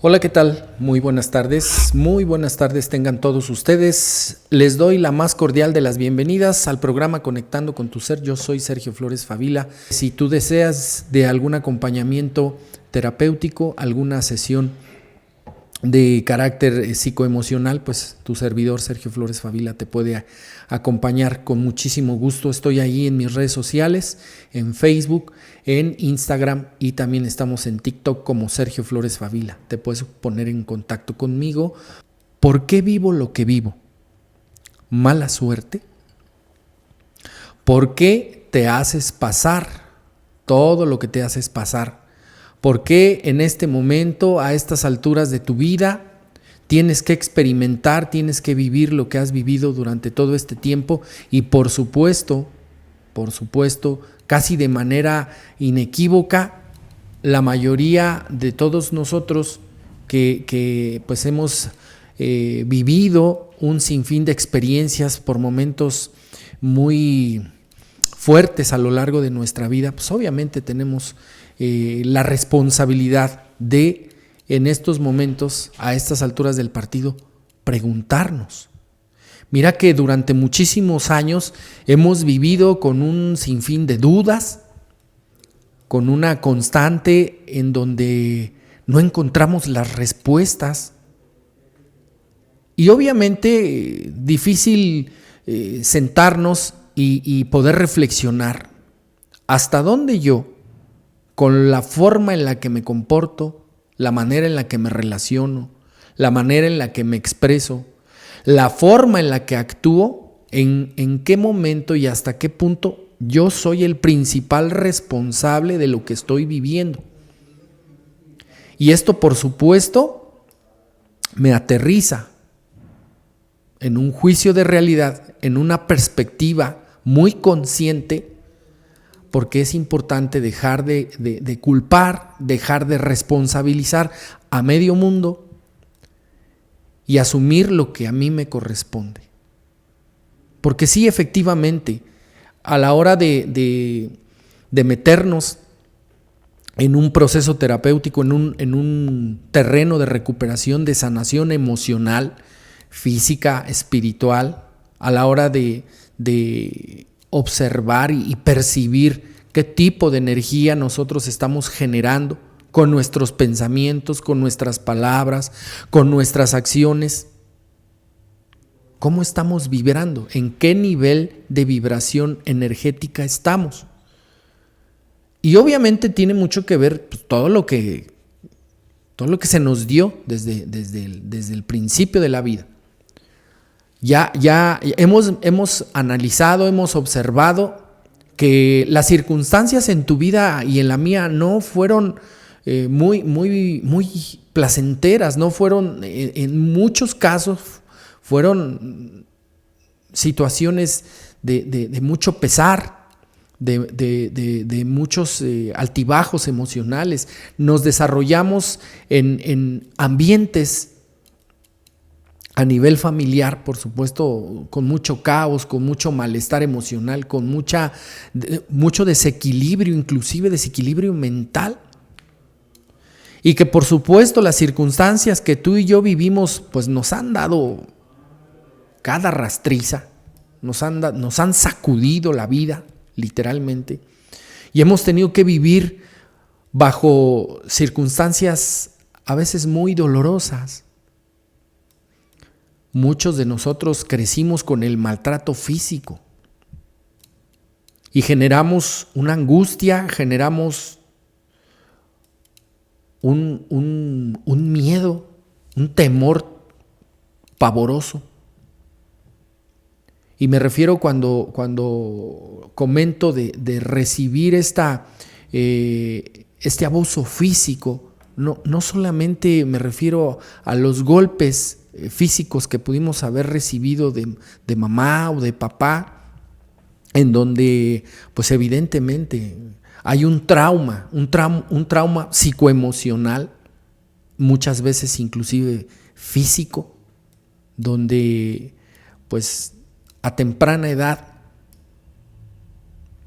Hola, ¿qué tal? Muy buenas tardes tengan todos ustedes. Les doy la más cordial de las bienvenidas al programa Conectando con tu Ser. Yo soy Sergio Flores Favila. Si tú deseas de algún acompañamiento terapéutico, alguna sesión de carácter psicoemocional, pues tu servidor Sergio Flores Favila te puede acompañar con muchísimo gusto. Estoy ahí en mis redes sociales, en Facebook, en Instagram y también estamos en TikTok como Sergio Flores Favila. Te puedes poner en contacto conmigo. ¿Por qué vivo lo que vivo? ¿Mala suerte? ¿Por qué te haces pasar todo lo que te haces pasar? ¿Por qué en este momento, a estas alturas de tu vida, tienes que experimentar, tienes que vivir lo que has vivido durante todo este tiempo? Y por supuesto, casi de manera inequívoca, la mayoría de todos nosotros que pues hemos vivido un sinfín de experiencias por momentos muy fuertes a lo largo de nuestra vida, pues obviamente tenemos la responsabilidad de, en estos momentos, a estas alturas del partido, preguntarnos. Mira que durante muchísimos años hemos vivido con un sinfín de dudas, con una constante en donde no encontramos las respuestas. Y obviamente difícil sentarnos y poder reflexionar hasta dónde yo, con la forma en la que me comporto, la manera en la que me relaciono, la manera en la que me expreso, la forma en la que actúo, en qué momento y hasta qué punto yo soy el principal responsable de lo que estoy viviendo. Y esto, por supuesto, me aterriza en un juicio de realidad, en una perspectiva muy consciente, porque es importante dejar de culpar, dejar de responsabilizar a medio mundo y asumir lo que a mí me corresponde. Porque sí, efectivamente, a la hora de meternos en un proceso terapéutico, en un terreno de recuperación, de sanación emocional, física, espiritual, a la hora de observar y percibir qué tipo de energía nosotros estamos generando con nuestros pensamientos, con nuestras palabras, con nuestras acciones. ¿Cómo estamos vibrando? ¿En qué nivel de vibración energética estamos? Y obviamente tiene mucho que ver pues, todo lo que se nos dio desde el principio de la vida. Ya hemos analizado, hemos observado que las circunstancias en tu vida y en la mía no fueron muy placenteras, no fueron, en muchos casos, fueron situaciones de mucho pesar, de muchos altibajos emocionales. Nos desarrollamos en ambientes a nivel familiar, por supuesto, con mucho caos, con mucho malestar emocional, con mucho desequilibrio, inclusive desequilibrio mental. Y que por supuesto las circunstancias que tú y yo vivimos, pues nos han dado cada rastriza, nos han sacudido la vida, literalmente. Y hemos tenido que vivir bajo circunstancias a veces muy dolorosas. Muchos de nosotros crecimos con el maltrato físico y generamos una angustia, generamos un miedo, un temor pavoroso. Y me refiero cuando comento de recibir este abuso físico, no solamente me refiero a los golpes físicos que pudimos haber recibido de mamá o de papá, en donde pues evidentemente hay un trauma psicoemocional, muchas veces inclusive físico, donde pues a temprana edad,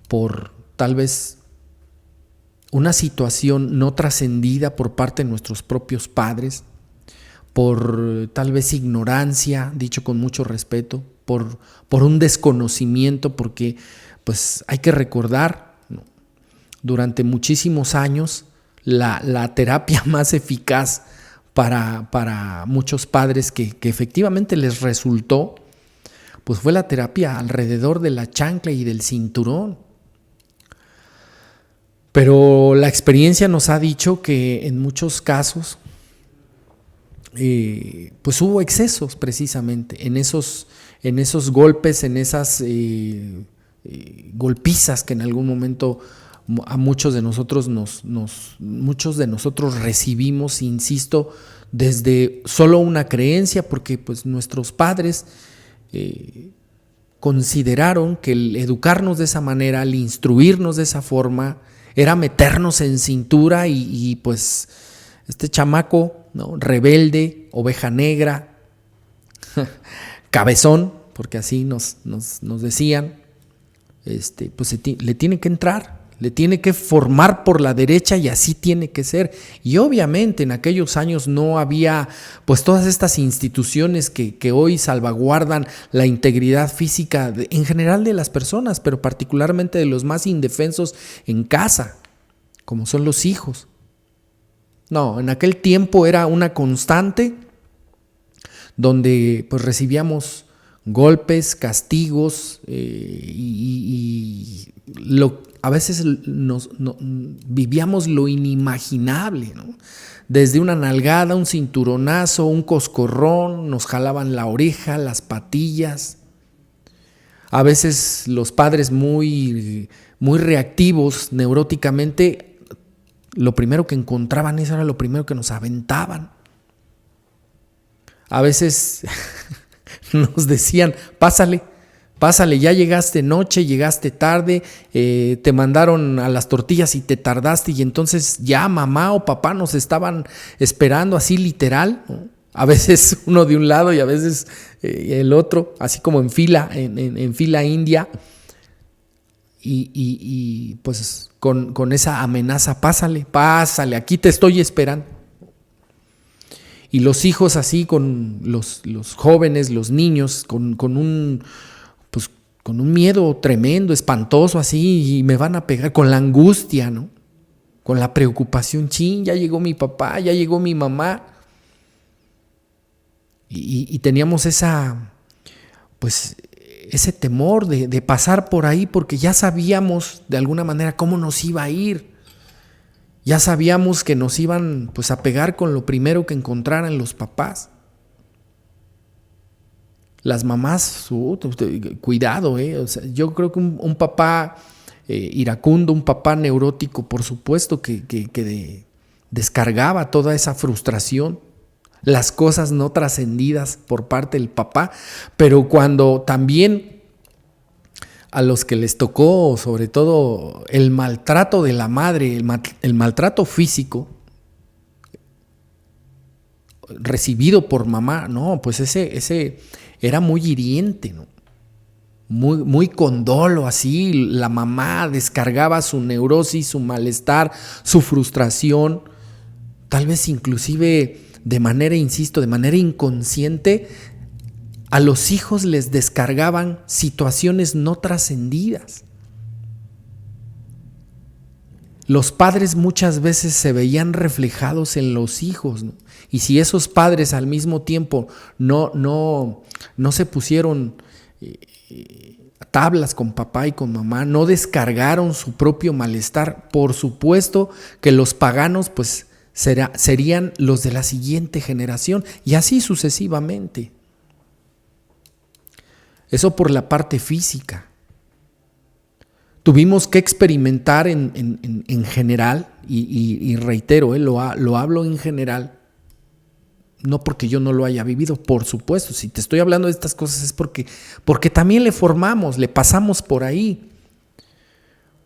por tal vez una situación no trascendida por parte de nuestros propios padres, por tal vez ignorancia, dicho con mucho respeto, por un desconocimiento, porque pues hay que recordar, ¿no?, durante muchísimos años la terapia más eficaz para muchos padres que efectivamente les resultó, pues fue la terapia alrededor de la chancla y del cinturón. Pero la experiencia nos ha dicho que en muchos casos pues hubo excesos precisamente en esos golpes, en esas golpizas que en algún momento a muchos de nosotros recibimos, insisto, desde solo una creencia, porque pues nuestros padres consideraron que el educarnos de esa manera, el instruirnos de esa forma, era meternos en cintura y pues este chamaco, ¿no?, rebelde, oveja negra, cabezón, porque así nos decían, pues le tiene que entrar, le tiene que formar por la derecha y así tiene que ser. Y obviamente en aquellos años no había pues todas estas instituciones que hoy salvaguardan la integridad física en general de las personas, pero particularmente de los más indefensos en casa, como son los hijos. No, en aquel tiempo era una constante donde pues recibíamos golpes, castigos a veces vivíamos lo inimaginable, ¿no? Desde una nalgada, un cinturonazo, un coscorrón, nos jalaban la oreja, las patillas. A veces los padres muy reactivos neuróticamente, lo primero que encontraban, eso era lo primero que nos aventaban. A veces nos decían, pásale, ya llegaste noche, llegaste tarde, te mandaron a las tortillas y te tardaste, y entonces ya mamá o papá nos estaban esperando, así literal, ¿no? A veces uno de un lado y a veces el otro, así como en fila, en fila india. Y pues con esa amenaza, pásale, aquí te estoy esperando. Y los hijos así, con los jóvenes, los niños, con un miedo tremendo, espantoso así, y me van a pegar, con la angustia, ¿no? Con la preocupación, ya llegó mi papá, ya llegó mi mamá. Y teníamos ese temor de pasar por ahí, porque ya sabíamos de alguna manera cómo nos iba a ir. Ya sabíamos que nos iban pues a pegar con lo primero que encontraran los papás. Las mamás, cuidado, o sea, yo creo que un papá iracundo, un papá neurótico, por supuesto que descargaba toda esa frustración, las cosas no trascendidas por parte del papá, pero cuando también a los que les tocó, sobre todo, el maltrato de la madre, el maltrato físico recibido por mamá, no, pues ese era muy hiriente, ¿no? Muy con dolo, así, la mamá descargaba su neurosis, su malestar, su frustración, tal vez inclusive de manera inconsciente, a los hijos les descargaban situaciones no trascendidas. Los padres muchas veces se veían reflejados en los hijos, ¿no? Y si esos padres al mismo tiempo no se pusieron tablas con papá y con mamá, no descargaron su propio malestar, por supuesto que los paganos pues serían los de la siguiente generación, y así sucesivamente. Eso por la parte física. Tuvimos que experimentar en general, y reitero, lo hablo en general, no porque yo no lo haya vivido, por supuesto. Si te estoy hablando de estas cosas es porque también le formamos, le pasamos por ahí.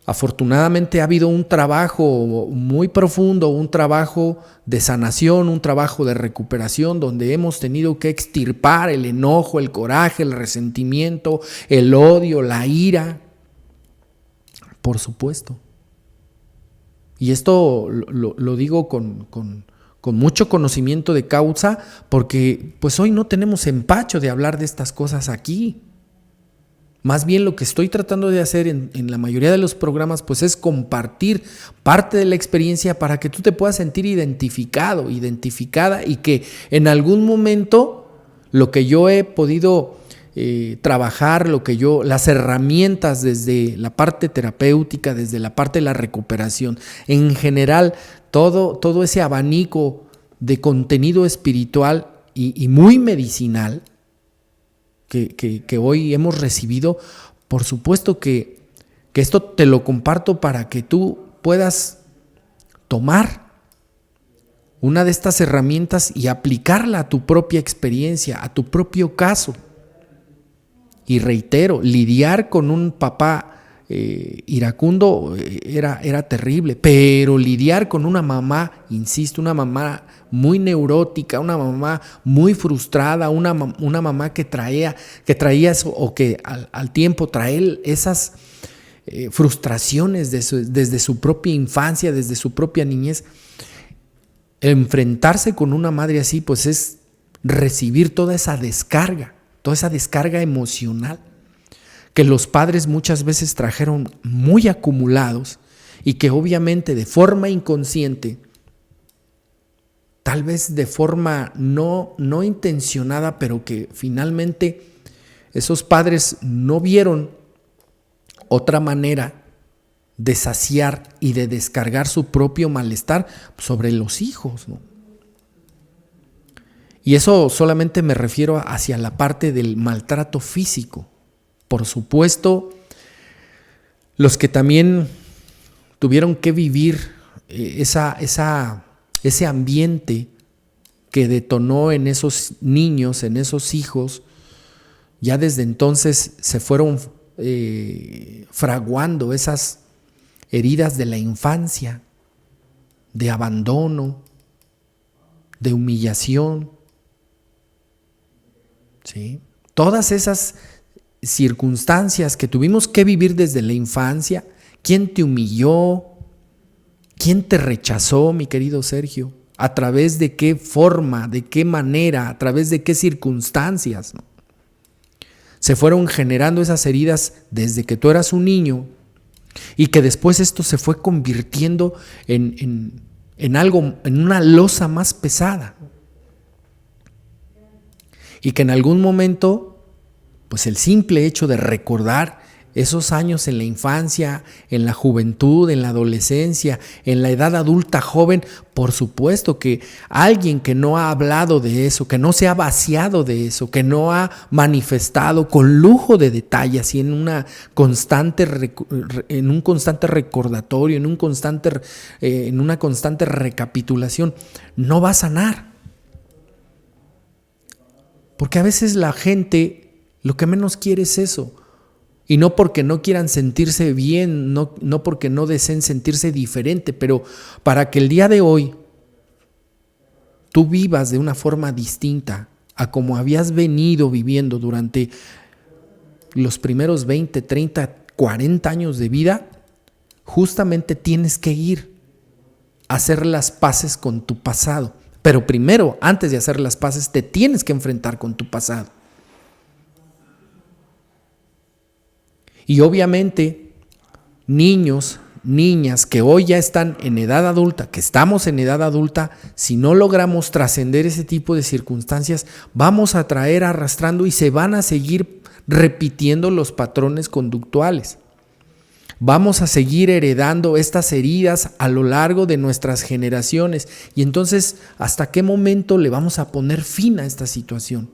Afortunadamente ha habido un trabajo muy profundo, un trabajo de sanación, un trabajo de recuperación, donde hemos tenido que extirpar el enojo, el coraje, el resentimiento, el odio, la ira. Por supuesto. Y esto lo digo con mucho conocimiento de causa, porque pues hoy no tenemos empacho de hablar de estas cosas aquí. Más bien lo que estoy tratando de hacer en la mayoría de los programas pues es compartir parte de la experiencia para que tú te puedas sentir identificado, identificada, y que en algún momento lo que yo he podido trabajar, las herramientas desde la parte terapéutica, desde la parte de la recuperación, en general todo ese abanico de contenido espiritual y muy medicinal que hoy hemos recibido, por supuesto que esto te lo comparto para que tú puedas tomar una de estas herramientas y aplicarla a tu propia experiencia, a tu propio caso. Y reitero, lidiar con un papá iracundo era terrible, pero lidiar con una mamá, insisto, una mamá muy neurótica, una mamá muy frustrada, una mamá que traía eso, o que al tiempo trae esas frustraciones desde su propia infancia, desde su propia niñez, enfrentarse con una madre así, pues es recibir toda esa descarga emocional que los padres muchas veces trajeron muy acumulados y que obviamente de forma inconsciente, tal vez de forma no intencionada, pero que finalmente esos padres no vieron otra manera de saciar y de descargar su propio malestar sobre los hijos, ¿no? Y eso solamente me refiero hacia la parte del maltrato físico. Por supuesto, los que también tuvieron que vivir ese ambiente que detonó en esos niños, en esos hijos, ya desde entonces se fueron fraguando esas heridas de la infancia, de abandono, de humillación. ¿Sí? Todas esas circunstancias que tuvimos que vivir desde la infancia. ¿Quién te humilló? ¿Quién te rechazó, mi querido Sergio? ¿A través de qué forma, de qué manera, a través de qué circunstancias, ¿no? Se fueron generando esas heridas desde que tú eras un niño, y que después esto se fue convirtiendo en algo, en una losa más pesada. Y que en algún momento, pues el simple hecho de recordar esos años en la infancia, en la juventud, en la adolescencia, en la edad adulta joven, por supuesto que alguien que no ha hablado de eso, que no se ha vaciado de eso, que no ha manifestado con lujo de detalles y en un constante recordatorio, en una constante recapitulación, no va a sanar. Porque a veces la gente lo que menos quiere es eso. Y no porque no quieran sentirse bien, no porque no deseen sentirse diferente, pero para que el día de hoy tú vivas de una forma distinta a como habías venido viviendo durante los primeros 20, 30, 40 años de vida, justamente tienes que ir a hacer las paces con tu pasado. Pero primero, antes de hacer las paces, te tienes que enfrentar con tu pasado. Y obviamente, niños, niñas que hoy ya están en edad adulta, que estamos en edad adulta, si no logramos trascender ese tipo de circunstancias, vamos a traer arrastrando y se van a seguir repitiendo los patrones conductuales. Vamos a seguir heredando estas heridas a lo largo de nuestras generaciones. Y entonces, ¿hasta qué momento le vamos a poner fin a esta situación?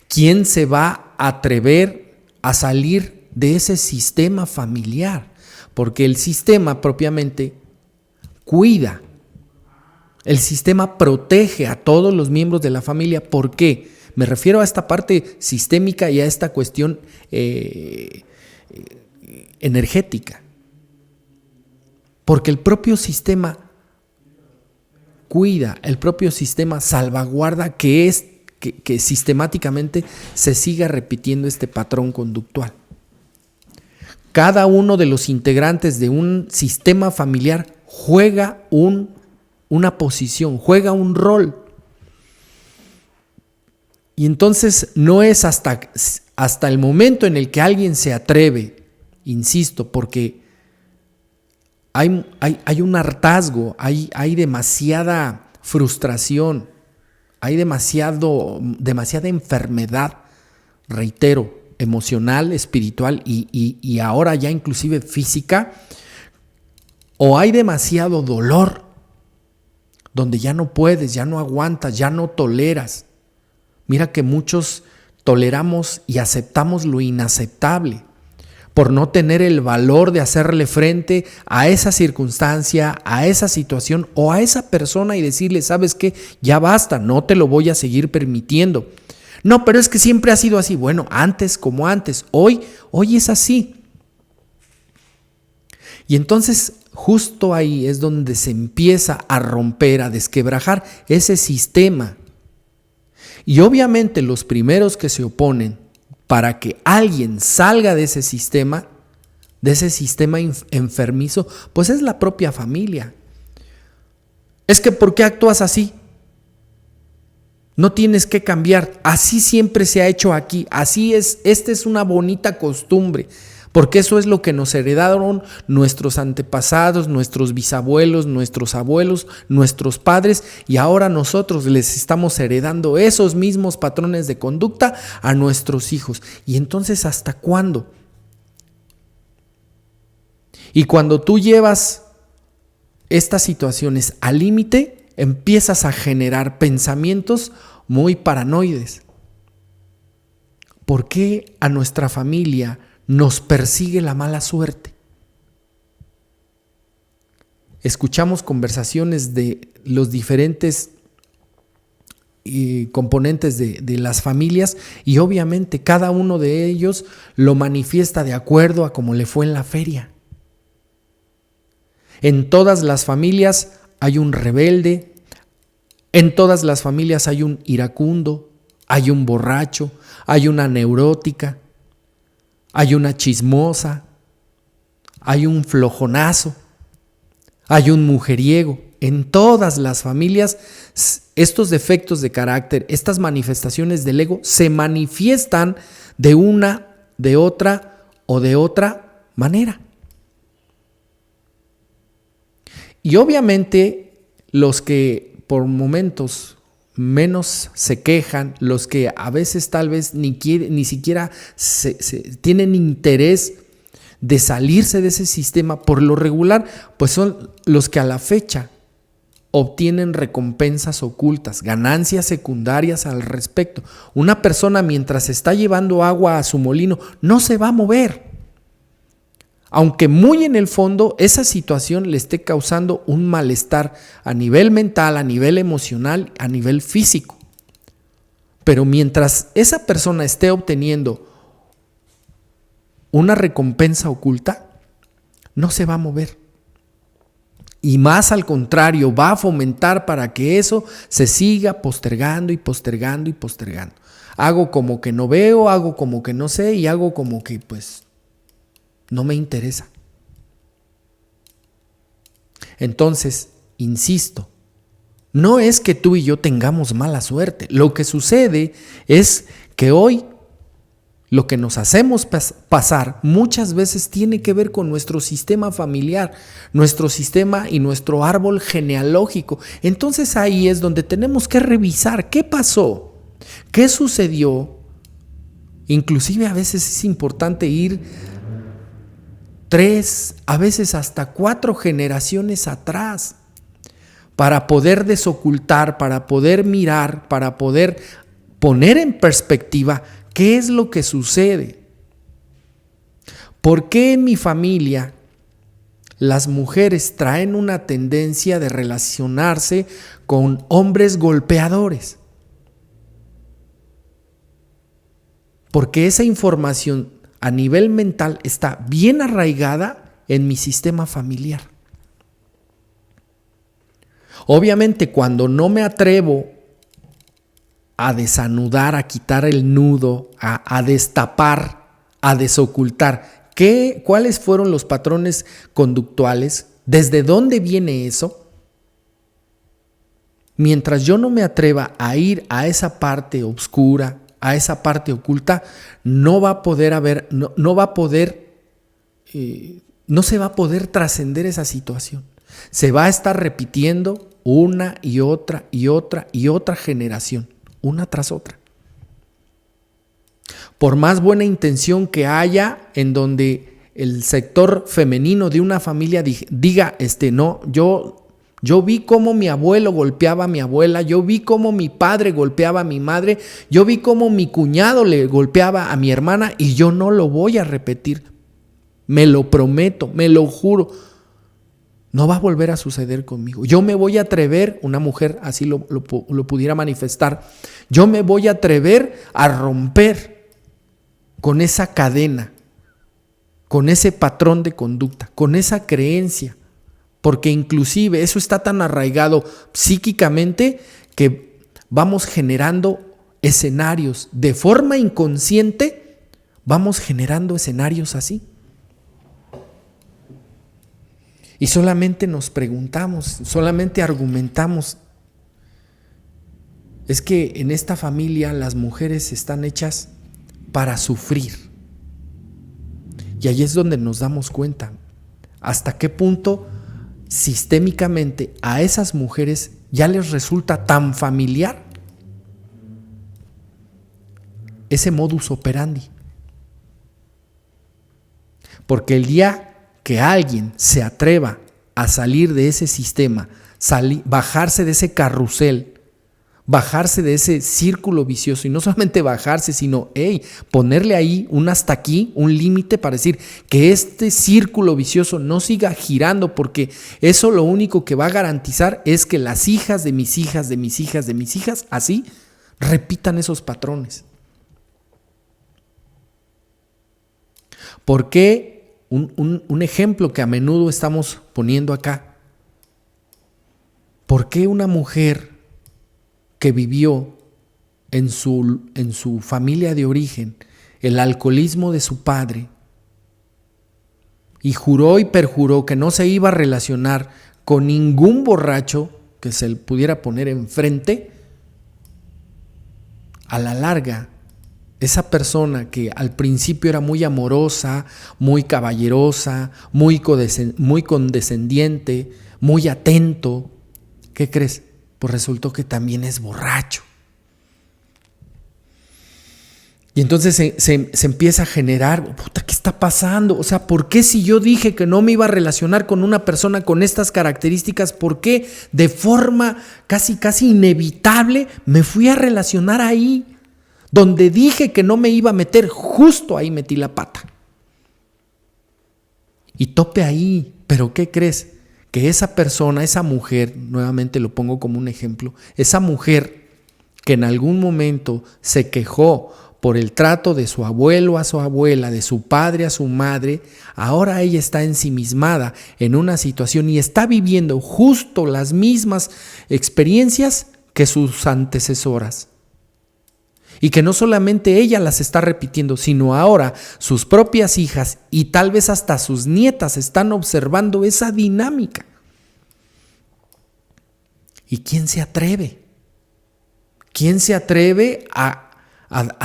¿Quién se va a atrever a salir de ese sistema familiar? Porque el sistema propiamente cuida, el sistema protege a todos los miembros de la familia. ¿Por qué? Me refiero a esta parte sistémica y a esta cuestión energética. Porque el propio sistema cuida, el propio sistema salvaguarda que sistemáticamente se siga repitiendo este patrón conductual. cada uno de los integrantes de un sistema familiar juega una posición, juega un rol. Y entonces no es hasta el momento en el que alguien se atreve, insisto, porque hay un hartazgo, hay demasiada frustración, hay demasiada enfermedad, reitero, emocional, espiritual y ahora ya inclusive física, o hay demasiado dolor, donde ya no puedes, ya no aguantas, ya no toleras. Mira que muchos toleramos y aceptamos lo inaceptable por no tener el valor de hacerle frente a esa circunstancia, a esa situación o a esa persona y decirle, ¿sabes qué? Ya basta, no te lo voy a seguir permitiendo. No, pero es que siempre ha sido así. Bueno, antes como antes, hoy es así. Y entonces justo ahí es donde se empieza a romper, a desquebrajar ese sistema. Y obviamente los primeros que se oponen para que alguien salga de ese sistema enfermizo, pues es la propia familia. Es que ¿por qué actúas así? No tienes que cambiar, así siempre se ha hecho aquí, así es, esta es una bonita costumbre, porque eso es lo que nos heredaron nuestros antepasados, nuestros bisabuelos, nuestros abuelos, nuestros padres, y ahora nosotros les estamos heredando esos mismos patrones de conducta a nuestros hijos. Y entonces, ¿hasta cuándo? Y cuando tú llevas estas situaciones al límite, empiezas a generar pensamientos muy paranoides. ¿Por qué a nuestra familia nos persigue la mala suerte? Escuchamos conversaciones de los diferentes componentes de las familias y obviamente cada uno de ellos lo manifiesta de acuerdo a cómo le fue en la feria. En todas las familias hay un rebelde, en todas las familias hay un iracundo, hay un borracho, hay una neurótica, hay una chismosa, hay un flojonazo, hay un mujeriego. En todas las familias estos defectos de carácter, estas manifestaciones del ego se manifiestan de una, de otra o de otra manera. Y obviamente los que por momentos menos se quejan, los que a veces tal vez ni siquiera tienen interés de salirse de ese sistema, por lo regular, pues son los que a la fecha obtienen recompensas ocultas, ganancias secundarias al respecto. Una persona mientras está llevando agua a su molino no se va a mover, aunque muy en el fondo esa situación le esté causando un malestar a nivel mental, a nivel emocional, a nivel físico. Pero mientras esa persona esté obteniendo una recompensa oculta, no se va a mover. Y más al contrario, va a fomentar para que eso se siga postergando y postergando y postergando. Hago como que no veo, hago como que no sé y hago como que pues no me interesa. Entonces, insisto, no es que tú y yo tengamos mala suerte. Lo que sucede es que hoy lo que nos hacemos pasar muchas veces tiene que ver con nuestro sistema familiar, nuestro sistema y nuestro árbol genealógico. Entonces ahí es donde tenemos que revisar qué pasó, qué sucedió. Inclusive a veces es importante ir 3, a veces hasta 4 generaciones atrás para poder desocultar, para poder mirar, para poder poner en perspectiva qué es lo que sucede. ¿Por qué en mi familia las mujeres traen una tendencia de relacionarse con hombres golpeadores? Porque esa información a nivel mental está bien arraigada en mi sistema familiar. Obviamente, cuando no me atrevo a desanudar, a quitar el nudo, a destapar, a desocultar ¿Cuáles fueron los patrones conductuales? ¿Desde dónde viene eso? Mientras yo no me atreva a ir a esa parte oscura, a esa parte oculta, no se va a poder trascender esa situación. Se va a estar repitiendo una y otra y otra y otra generación, una tras otra. Por más buena intención que haya, en donde el sector femenino de una familia diga, no, yo vi cómo mi abuelo golpeaba a mi abuela, yo vi cómo mi padre golpeaba a mi madre, yo vi cómo mi cuñado le golpeaba a mi hermana y yo no lo voy a repetir. Me lo prometo, me lo juro. No va a volver a suceder conmigo. Yo me voy a atrever, una mujer así lo pudiera manifestar, yo me voy a atrever a romper con esa cadena, con ese patrón de conducta, con esa creencia, porque inclusive eso está tan arraigado psíquicamente que vamos generando escenarios de forma inconsciente, vamos generando escenarios así. Y solamente nos preguntamos, solamente argumentamos. Es que en esta familia las mujeres están hechas para sufrir. Y ahí es donde nos damos cuenta hasta qué punto sistémicamente a esas mujeres ya les resulta tan familiar ese modus operandi. Porque el día que alguien se atreva a salir de ese sistema, bajarse de ese carrusel, bajarse de ese círculo vicioso, y no solamente bajarse, sino ponerle ahí un hasta aquí, un límite para decir que este círculo vicioso no siga girando, porque eso lo único que va a garantizar es que las hijas de mis hijas, de mis hijas, de mis hijas, así repitan esos patrones. ¿Por qué? Un ejemplo que a menudo estamos poniendo acá. ¿Por qué una mujer que vivió en su familia de origen el alcoholismo de su padre y juró y perjuró que no se iba a relacionar con ningún borracho que se le pudiera poner enfrente, a la larga esa persona que al principio era muy amorosa, muy caballerosa, muy condescendiente, muy atento, ¿qué crees? Pues resultó que también es borracho. Y entonces se empieza a generar, ¿qué está pasando? O sea, ¿por qué si yo dije que no me iba a relacionar con una persona con estas características, por qué de forma casi inevitable me fui a relacionar ahí? Donde dije que no me iba a meter, justo ahí metí la pata. Y tope ahí, pero ¿qué crees? Que esa persona, esa mujer, nuevamente lo pongo como un ejemplo, esa mujer que en algún momento se quejó por el trato de su abuelo a su abuela, de su padre a su madre, ahora ella está ensimismada en una situación y está viviendo justo las mismas experiencias que sus antecesoras. Y que no solamente ella las está repitiendo, sino ahora sus propias hijas y tal vez hasta sus nietas están observando esa dinámica. ¿Y quién se atreve? ¿Quién se atreve a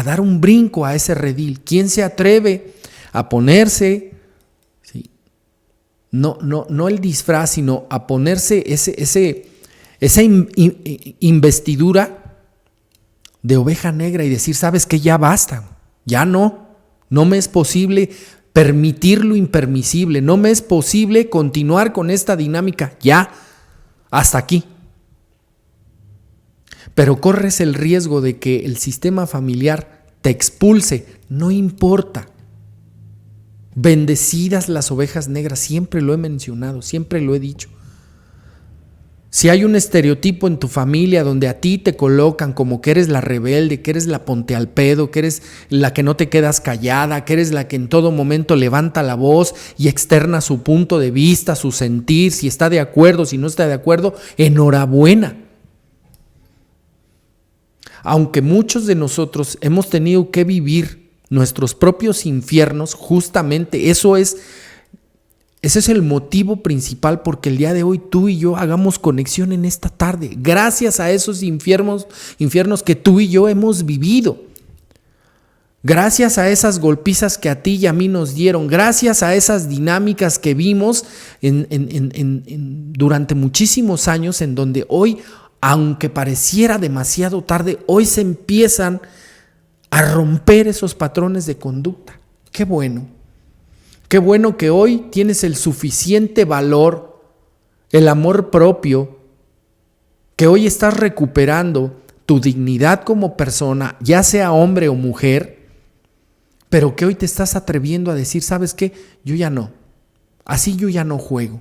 dar un brinco a ese redil? ¿Quién se atreve a ponerse, sí, no el disfraz, sino a ponerse esa investidura de oveja negra y decir, sabes que ya basta, ya no me es posible permitir lo impermisible, no me es posible continuar con esta dinámica, ya, hasta aquí. Pero corres el riesgo de que el sistema familiar te expulse, no importa. Bendecidas las ovejas negras, siempre lo he mencionado, siempre lo he dicho. Si hay un estereotipo en tu familia donde a ti te colocan como que eres la rebelde, que eres la ponte al pedo, que eres la que no te quedas callada, que eres la que en todo momento levanta la voz y externa su punto de vista, su sentir, si está de acuerdo, si no está de acuerdo, enhorabuena. Aunque muchos de nosotros hemos tenido que vivir nuestros propios infiernos, justamente ese es el motivo principal porque el día de hoy tú y yo hagamos conexión en esta tarde, gracias a esos infiernos que tú y yo hemos vivido. Gracias a esas golpizas que a ti y a mí nos dieron, gracias a esas dinámicas que vimos durante muchísimos años, en donde hoy, aunque pareciera demasiado tarde, hoy se empiezan a romper esos patrones de conducta. Qué bueno que hoy tienes el suficiente valor, el amor propio, que hoy estás recuperando tu dignidad como persona, ya sea hombre o mujer, pero que hoy te estás atreviendo a decir, ¿sabes qué? Yo ya no, así yo ya no juego.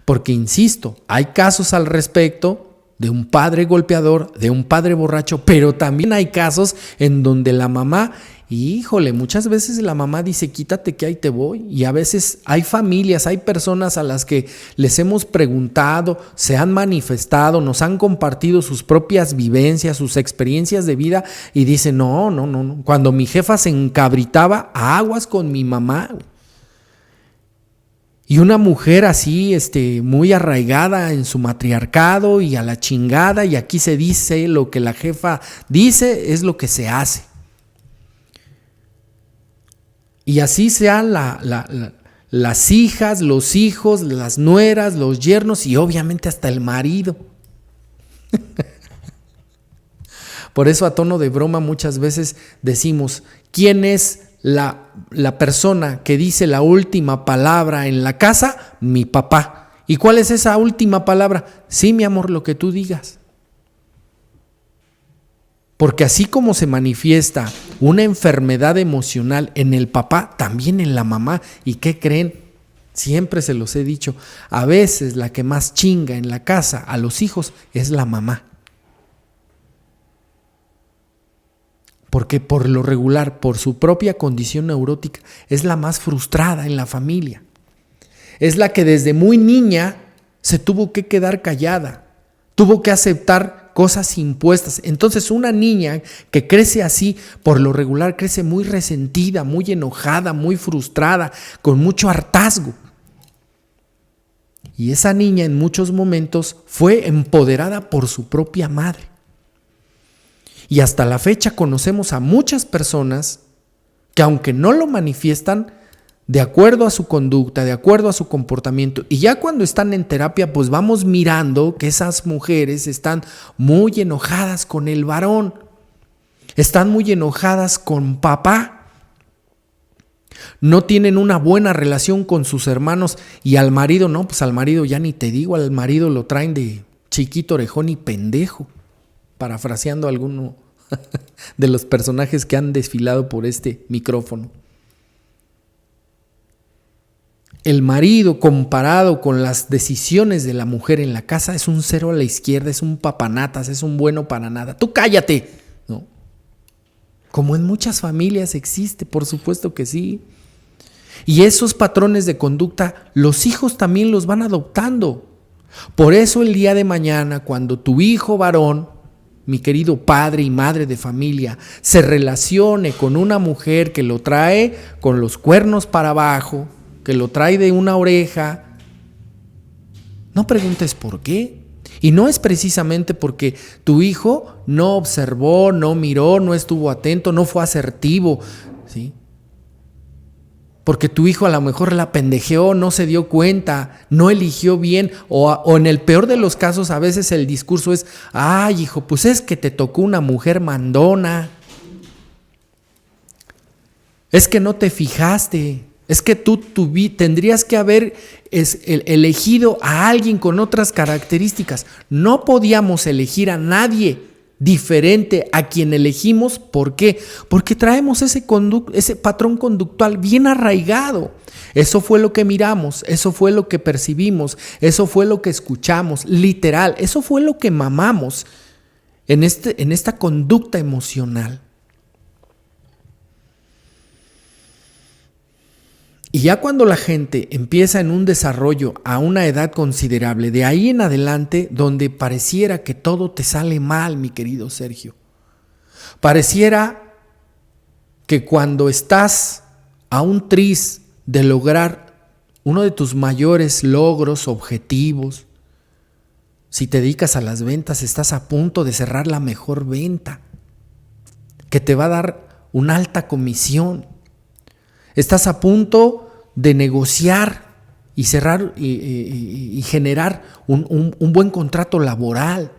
Porque insisto, hay casos al respecto de un padre golpeador, de un padre borracho, pero también hay casos en donde la mamá, híjole, muchas veces la mamá dice, quítate que ahí te voy. Y a veces hay familias, hay personas a las que les hemos preguntado, se han manifestado, nos han compartido sus propias vivencias, sus experiencias de vida y dicen, no. Cuando mi jefa se encabritaba, aguas con mi mamá. Y una mujer así, muy arraigada en su matriarcado y a la chingada, y aquí se dice lo que la jefa dice, es lo que se hace. Y así sean las hijas, los hijos, las nueras, los yernos y obviamente hasta el marido. Por eso a tono de broma muchas veces decimos, ¿quién es la persona que dice la última palabra en la casa? Mi papá. ¿Y cuál es esa última palabra? Sí, mi amor, lo que tú digas. Porque así como se manifiesta una enfermedad emocional en el papá, también en la mamá. ¿Y qué creen? Siempre se los he dicho, a veces la que más chinga en la casa a los hijos es la mamá. Porque por lo regular, por su propia condición neurótica, es la más frustrada en la familia. Es la que desde muy niña se tuvo que quedar callada, tuvo que aceptar cosas impuestas. Entonces una niña que crece así, por lo regular crece muy resentida, muy enojada, muy frustrada, con mucho hartazgo. Y esa niña en muchos momentos fue empoderada por su propia madre. Y hasta la fecha conocemos a muchas personas que aunque no lo manifiestan, de acuerdo a su conducta, de acuerdo a su comportamiento, y ya cuando están en terapia, pues vamos mirando que esas mujeres están muy enojadas con el varón, están muy enojadas con papá, no tienen una buena relación con sus hermanos, y al marido, no, pues al marido ya ni te digo, al marido lo traen de chiquito, orejón y pendejo, parafraseando a alguno de los personajes que han desfilado por este micrófono. El marido, comparado con las decisiones de la mujer en la casa, es un cero a la izquierda, es un papanatas, es un bueno para nada. ¡Tú cállate! ¿No? Como en muchas familias existe, por supuesto que sí. Y esos patrones de conducta, los hijos también los van adoptando. Por eso el día de mañana, cuando tu hijo varón, mi querido padre y madre de familia, se relacione con una mujer que lo trae con los cuernos para abajo, que lo trae de una oreja, no preguntes por qué. Y no es precisamente porque tu hijo no observó, no miró, no estuvo atento, no fue asertivo, ¿sí? Porque tu hijo a lo mejor la pendejeó, no se dio cuenta, no eligió bien, o en el peor de los casos a veces el discurso es, ay hijo, pues es que te tocó una mujer mandona, es que no te fijaste, es que tú tendrías que haber elegido a alguien con otras características. No podíamos elegir a nadie diferente a quien elegimos. ¿Por qué? Porque traemos ese patrón conductual bien arraigado. Eso fue lo que miramos, eso fue lo que percibimos, eso fue lo que escuchamos, literal, eso fue lo que mamamos en esta conducta emocional. Y ya cuando la gente empieza en un desarrollo a una edad considerable, de ahí en adelante, donde pareciera que todo te sale mal, mi querido Sergio. Pareciera que cuando estás a un tris de lograr uno de tus mayores logros, objetivos, si te dedicas a las ventas, estás a punto de cerrar la mejor venta, que te va a dar una alta comisión. Estás a punto de negociar y cerrar y generar un buen contrato laboral.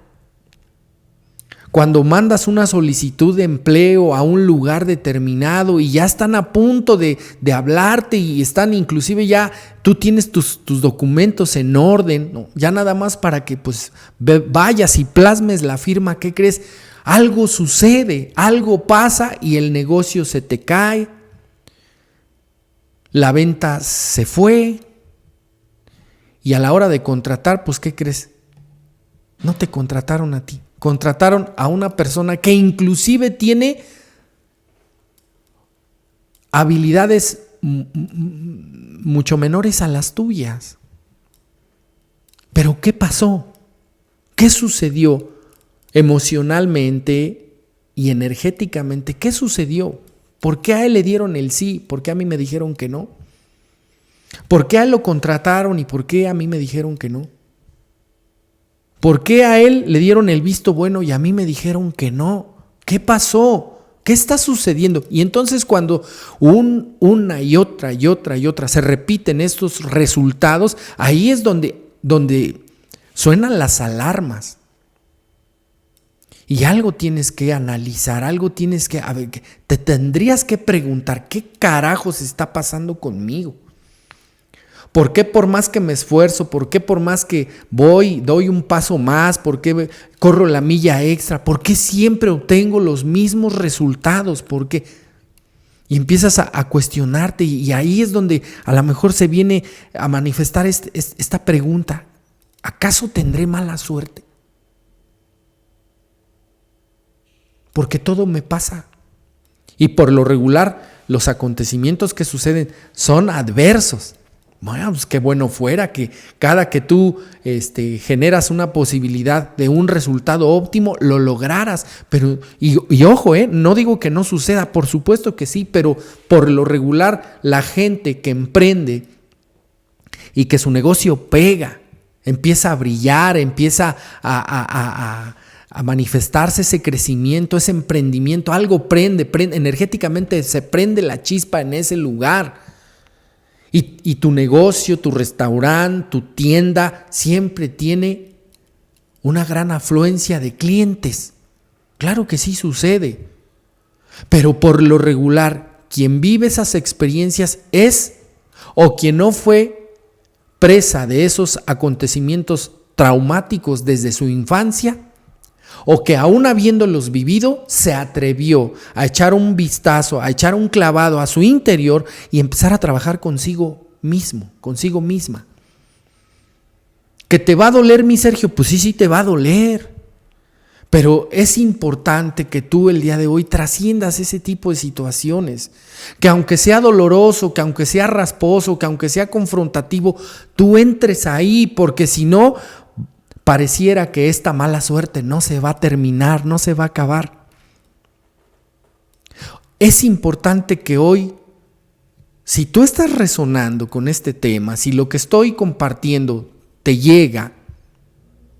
Cuando mandas una solicitud de empleo a un lugar determinado y ya están a punto de hablarte y están inclusive ya, tú tienes tus documentos en orden, ¿no? Ya nada más para que pues vayas y plasmes la firma, ¿qué crees? Algo sucede, algo pasa y el negocio se te cae, la venta se fue y a la hora de contratar, pues ¿qué crees? No te contrataron a ti. Contrataron a una persona que inclusive tiene habilidades mucho menores a las tuyas. Pero ¿qué pasó? ¿Qué sucedió emocionalmente y energéticamente? ¿Qué sucedió? ¿Por qué a él le dieron el sí? ¿Por qué a mí me dijeron que no? ¿Por qué a él lo contrataron y por qué a mí me dijeron que no? ¿Por qué a él le dieron el visto bueno y a mí me dijeron que no? ¿Qué pasó? ¿Qué está sucediendo? Y entonces cuando una y otra se repiten estos resultados, ahí es donde suenan las alarmas. Y algo tienes que analizar, algo tienes que, te tendrías que preguntar, ¿qué carajos está pasando conmigo? ¿Por qué por más que me esfuerzo? ¿Por qué por más que doy un paso más? ¿Por qué corro la milla extra? ¿Por qué siempre obtengo los mismos resultados? ¿Por qué? Y empiezas a cuestionarte y ahí es donde a lo mejor se viene a manifestar esta pregunta. ¿Acaso tendré mala suerte? Porque todo me pasa. Y por lo regular, los acontecimientos que suceden son adversos. Bueno, pues qué bueno fuera que cada que tú generas una posibilidad de un resultado óptimo, lo lograras. Pero, y ojo, no digo que no suceda, por supuesto que sí, pero por lo regular la gente que emprende y que su negocio pega, empieza a brillar, empieza a manifestarse ese crecimiento, ese emprendimiento, algo prende, energéticamente se prende la chispa en ese lugar. Y tu negocio, tu restaurante, tu tienda siempre tiene una gran afluencia de clientes. Claro que sí sucede. Pero por lo regular, quien vive esas experiencias es o quien no fue presa de esos acontecimientos traumáticos desde su infancia, o que aún habiéndolos vivido, se atrevió a echar un vistazo, a echar un clavado a su interior y empezar a trabajar consigo mismo, consigo misma. ¿Que te va a doler, mi Sergio? Pues sí te va a doler. Pero es importante que tú el día de hoy trasciendas ese tipo de situaciones. Que aunque sea doloroso, que aunque sea rasposo, que aunque sea confrontativo, tú entres ahí, porque si no, pareciera que esta mala suerte no se va a terminar, no se va a acabar. Es importante que hoy, si tú estás resonando con este tema, si lo que estoy compartiendo te llega,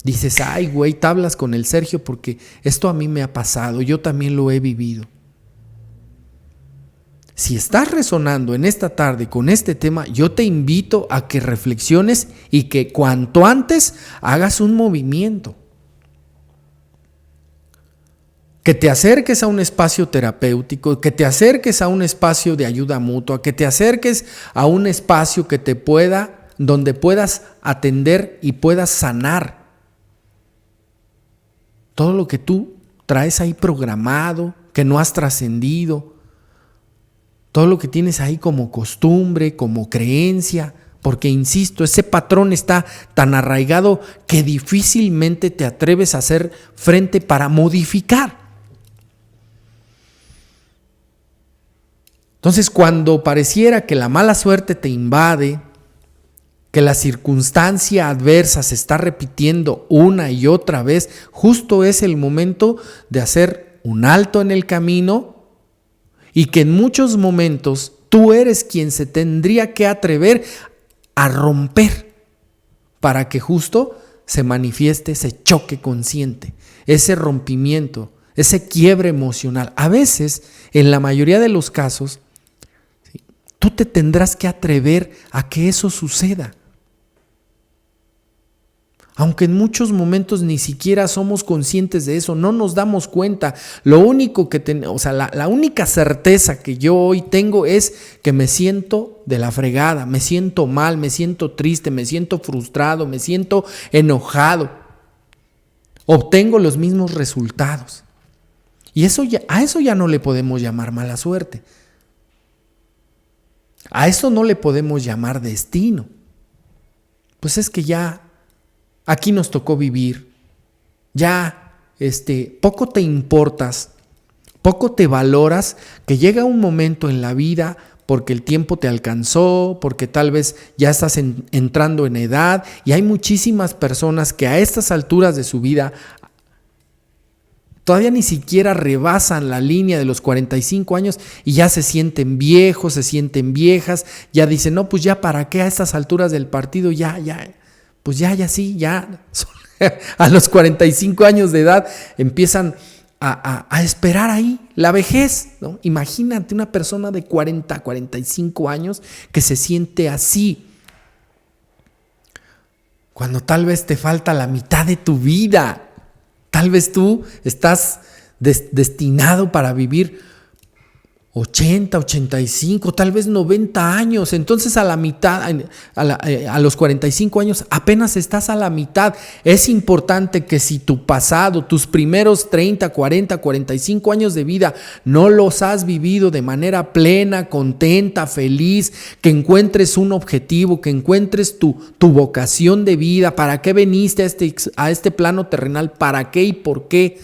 dices, ay güey, te hablas con el Sergio porque esto a mí me ha pasado, yo también lo he vivido. Si estás resonando en esta tarde con este tema, yo te invito a que reflexiones y que cuanto antes hagas un movimiento. Que te acerques a un espacio terapéutico, que te acerques a un espacio de ayuda mutua, que te acerques a un espacio que donde puedas atender y puedas sanar todo lo que tú traes ahí programado, que no has trascendido. Todo lo que tienes ahí como costumbre, como creencia, porque insisto, ese patrón está tan arraigado que difícilmente te atreves a hacer frente para modificar. Entonces, cuando pareciera que la mala suerte te invade, que la circunstancia adversa se está repitiendo una y otra vez, justo es el momento de hacer un alto en el camino y que en muchos momentos tú eres quien se tendría que atrever a romper para que justo se manifieste ese choque consciente, ese rompimiento, ese quiebre emocional. A veces, en la mayoría de los casos, ¿sí?, tú te tendrás que atrever a que eso suceda. Aunque en muchos momentos ni siquiera somos conscientes de eso, no nos damos cuenta. Lo único que la única certeza que yo hoy tengo es que me siento de la fregada, me siento mal, me siento triste, me siento frustrado, me siento enojado. Obtengo los mismos resultados. Y a eso ya no le podemos llamar mala suerte. A eso no le podemos llamar destino. Pues es que ya aquí nos tocó vivir, ya poco te importas, poco te valoras, que llega un momento en la vida porque el tiempo te alcanzó, porque tal vez ya estás entrando en edad, y hay muchísimas personas que a estas alturas de su vida todavía ni siquiera rebasan la línea de los 45 años y ya se sienten viejos, se sienten viejas, ya dicen, no, pues ya para qué a estas alturas del partido, pues ya a los 45 años de edad empiezan a esperar ahí la vejez, ¿no? Imagínate una persona de 40, 45 años que se siente así, cuando tal vez te falta la mitad de tu vida. Tal vez tú estás destinado para vivir 80, 85, tal vez 90 años. Entonces a la mitad, a los 45 años, apenas estás a la mitad. Es importante que si tu pasado, tus primeros 30, 40, 45 años de vida no los has vivido de manera plena, contenta, feliz, que encuentres un objetivo, que encuentres tu vocación de vida, para qué viniste a este plano terrenal, para qué y por qué.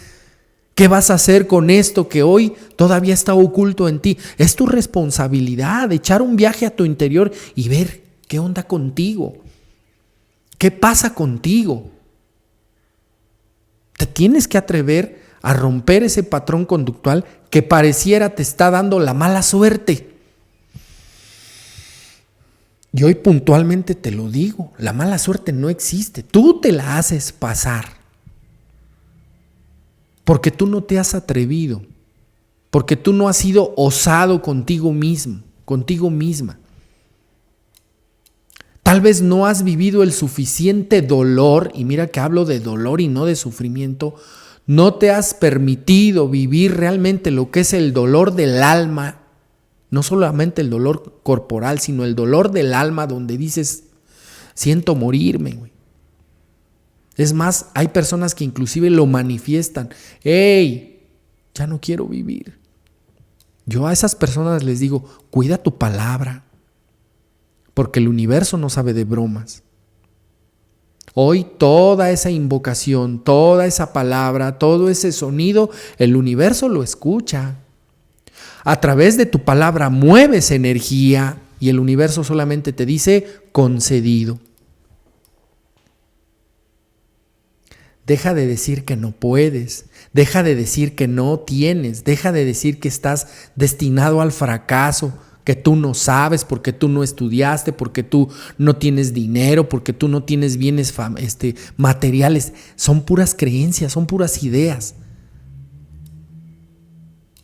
¿Qué vas a hacer con esto que hoy todavía está oculto en ti? Es tu responsabilidad echar un viaje a tu interior y ver qué onda contigo. ¿Qué pasa contigo? Te tienes que atrever a romper ese patrón conductual que pareciera te está dando la mala suerte. Y hoy puntualmente te lo digo, la mala suerte no existe. Tú te la haces pasar. Porque tú no te has atrevido, porque tú no has sido osado contigo mismo, contigo misma. Tal vez no has vivido el suficiente dolor, y mira que hablo de dolor y no de sufrimiento, no te has permitido vivir realmente lo que es el dolor del alma, no solamente el dolor corporal, sino el dolor del alma, donde dices, siento morirme, güey. Es más, hay personas que inclusive lo manifiestan. ¡Ey! Ya no quiero vivir. Yo a esas personas les digo, cuida tu palabra, porque el universo no sabe de bromas. Hoy toda esa invocación, toda esa palabra, todo ese sonido, el universo lo escucha. A través de tu palabra mueves energía y el universo solamente te dice concedido. Deja de decir que no puedes, deja de decir que no tienes, deja de decir que estás destinado al fracaso, que tú no sabes, porque tú no estudiaste, porque tú no tienes dinero, porque tú no tienes bienes materiales. Son puras creencias, son puras ideas.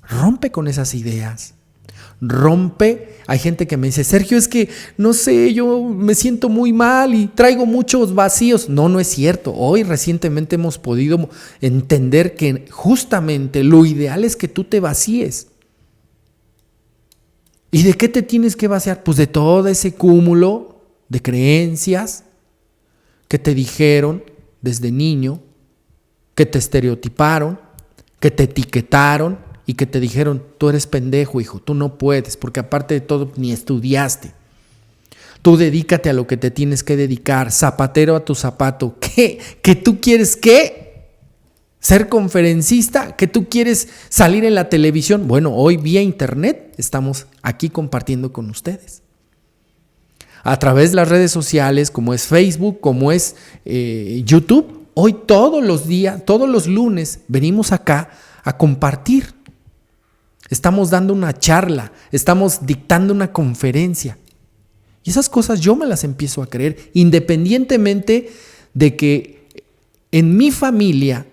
Rompe con esas ideas. Rompe. Hay gente que me dice, Sergio, es que no sé, yo me siento muy mal y traigo muchos vacíos. No es cierto. Hoy recientemente hemos podido entender que justamente lo ideal es que tú te vacíes. ¿Y de qué te tienes que vaciar? Pues de todo ese cúmulo de creencias que te dijeron desde niño, que te estereotiparon, que te etiquetaron, y que te dijeron, tú eres pendejo, hijo, tú no puedes, porque aparte de todo ni estudiaste. Tú dedícate a lo que te tienes que dedicar, zapatero a tu zapato. ¿Qué? ¿Que tú quieres qué? ¿Ser conferencista? ¿Que tú quieres salir en la televisión? Bueno, hoy vía internet estamos aquí compartiendo con ustedes. A través de las redes sociales, como es Facebook, como es YouTube, hoy todos los días, todos los lunes, venimos acá a compartir. estamos dando una charla, estamos dictando una conferencia. Y esas cosas yo me las empiezo a creer, independientemente de que en mi familia,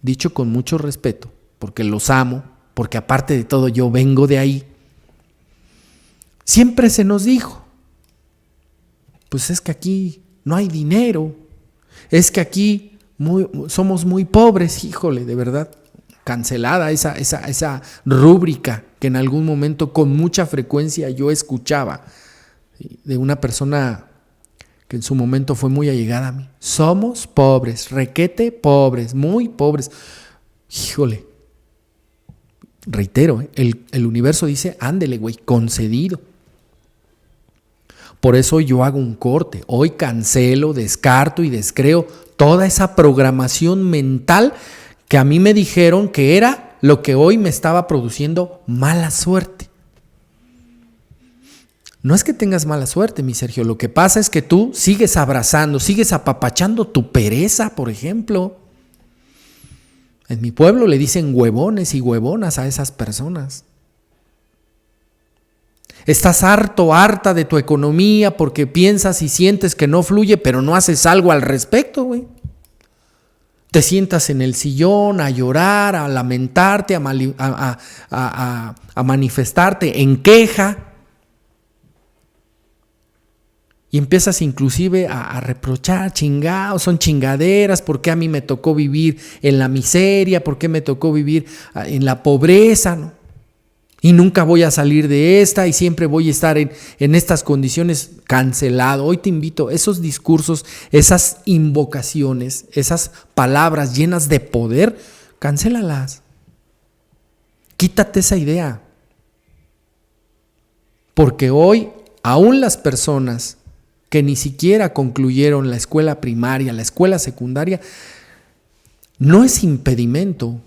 dicho con mucho respeto, porque los amo, porque aparte de todo yo vengo de ahí, siempre se nos dijo, pues es que aquí no hay dinero, es que aquí somos muy pobres, híjole, de verdad, cancelada esa rúbrica que en algún momento con mucha frecuencia yo escuchaba de una persona que en su momento fue muy allegada a mí. Somos pobres, requete pobres, muy pobres. Híjole, reitero, el universo dice, ándele, güey, concedido. Por eso yo hago un corte. Hoy cancelo, descarto y descreo toda esa programación mental que a mí me dijeron que era lo que hoy me estaba produciendo mala suerte. No es que tengas mala suerte, mi Sergio. Lo que pasa es que tú sigues abrazando, sigues apapachando tu pereza, por ejemplo. En mi pueblo le dicen huevones y huevonas a esas personas. Estás harta de tu economía porque piensas y sientes que no fluye, pero no haces algo al respecto, güey. Te sientas en el sillón a llorar, a lamentarte, a manifestarte en queja. Y empiezas inclusive a reprochar, chingados, son chingaderas, ¿por qué a mí me tocó vivir en la miseria? ¿Por qué me tocó vivir en la pobreza? ¿No? Y nunca voy a salir de esta y siempre voy a estar en estas condiciones, cancelado. Hoy te invito, esos discursos, esas invocaciones, esas palabras llenas de poder, cancélalas. Quítate esa idea. Porque hoy, aún las personas que ni siquiera concluyeron la escuela primaria, la escuela secundaria, no es impedimento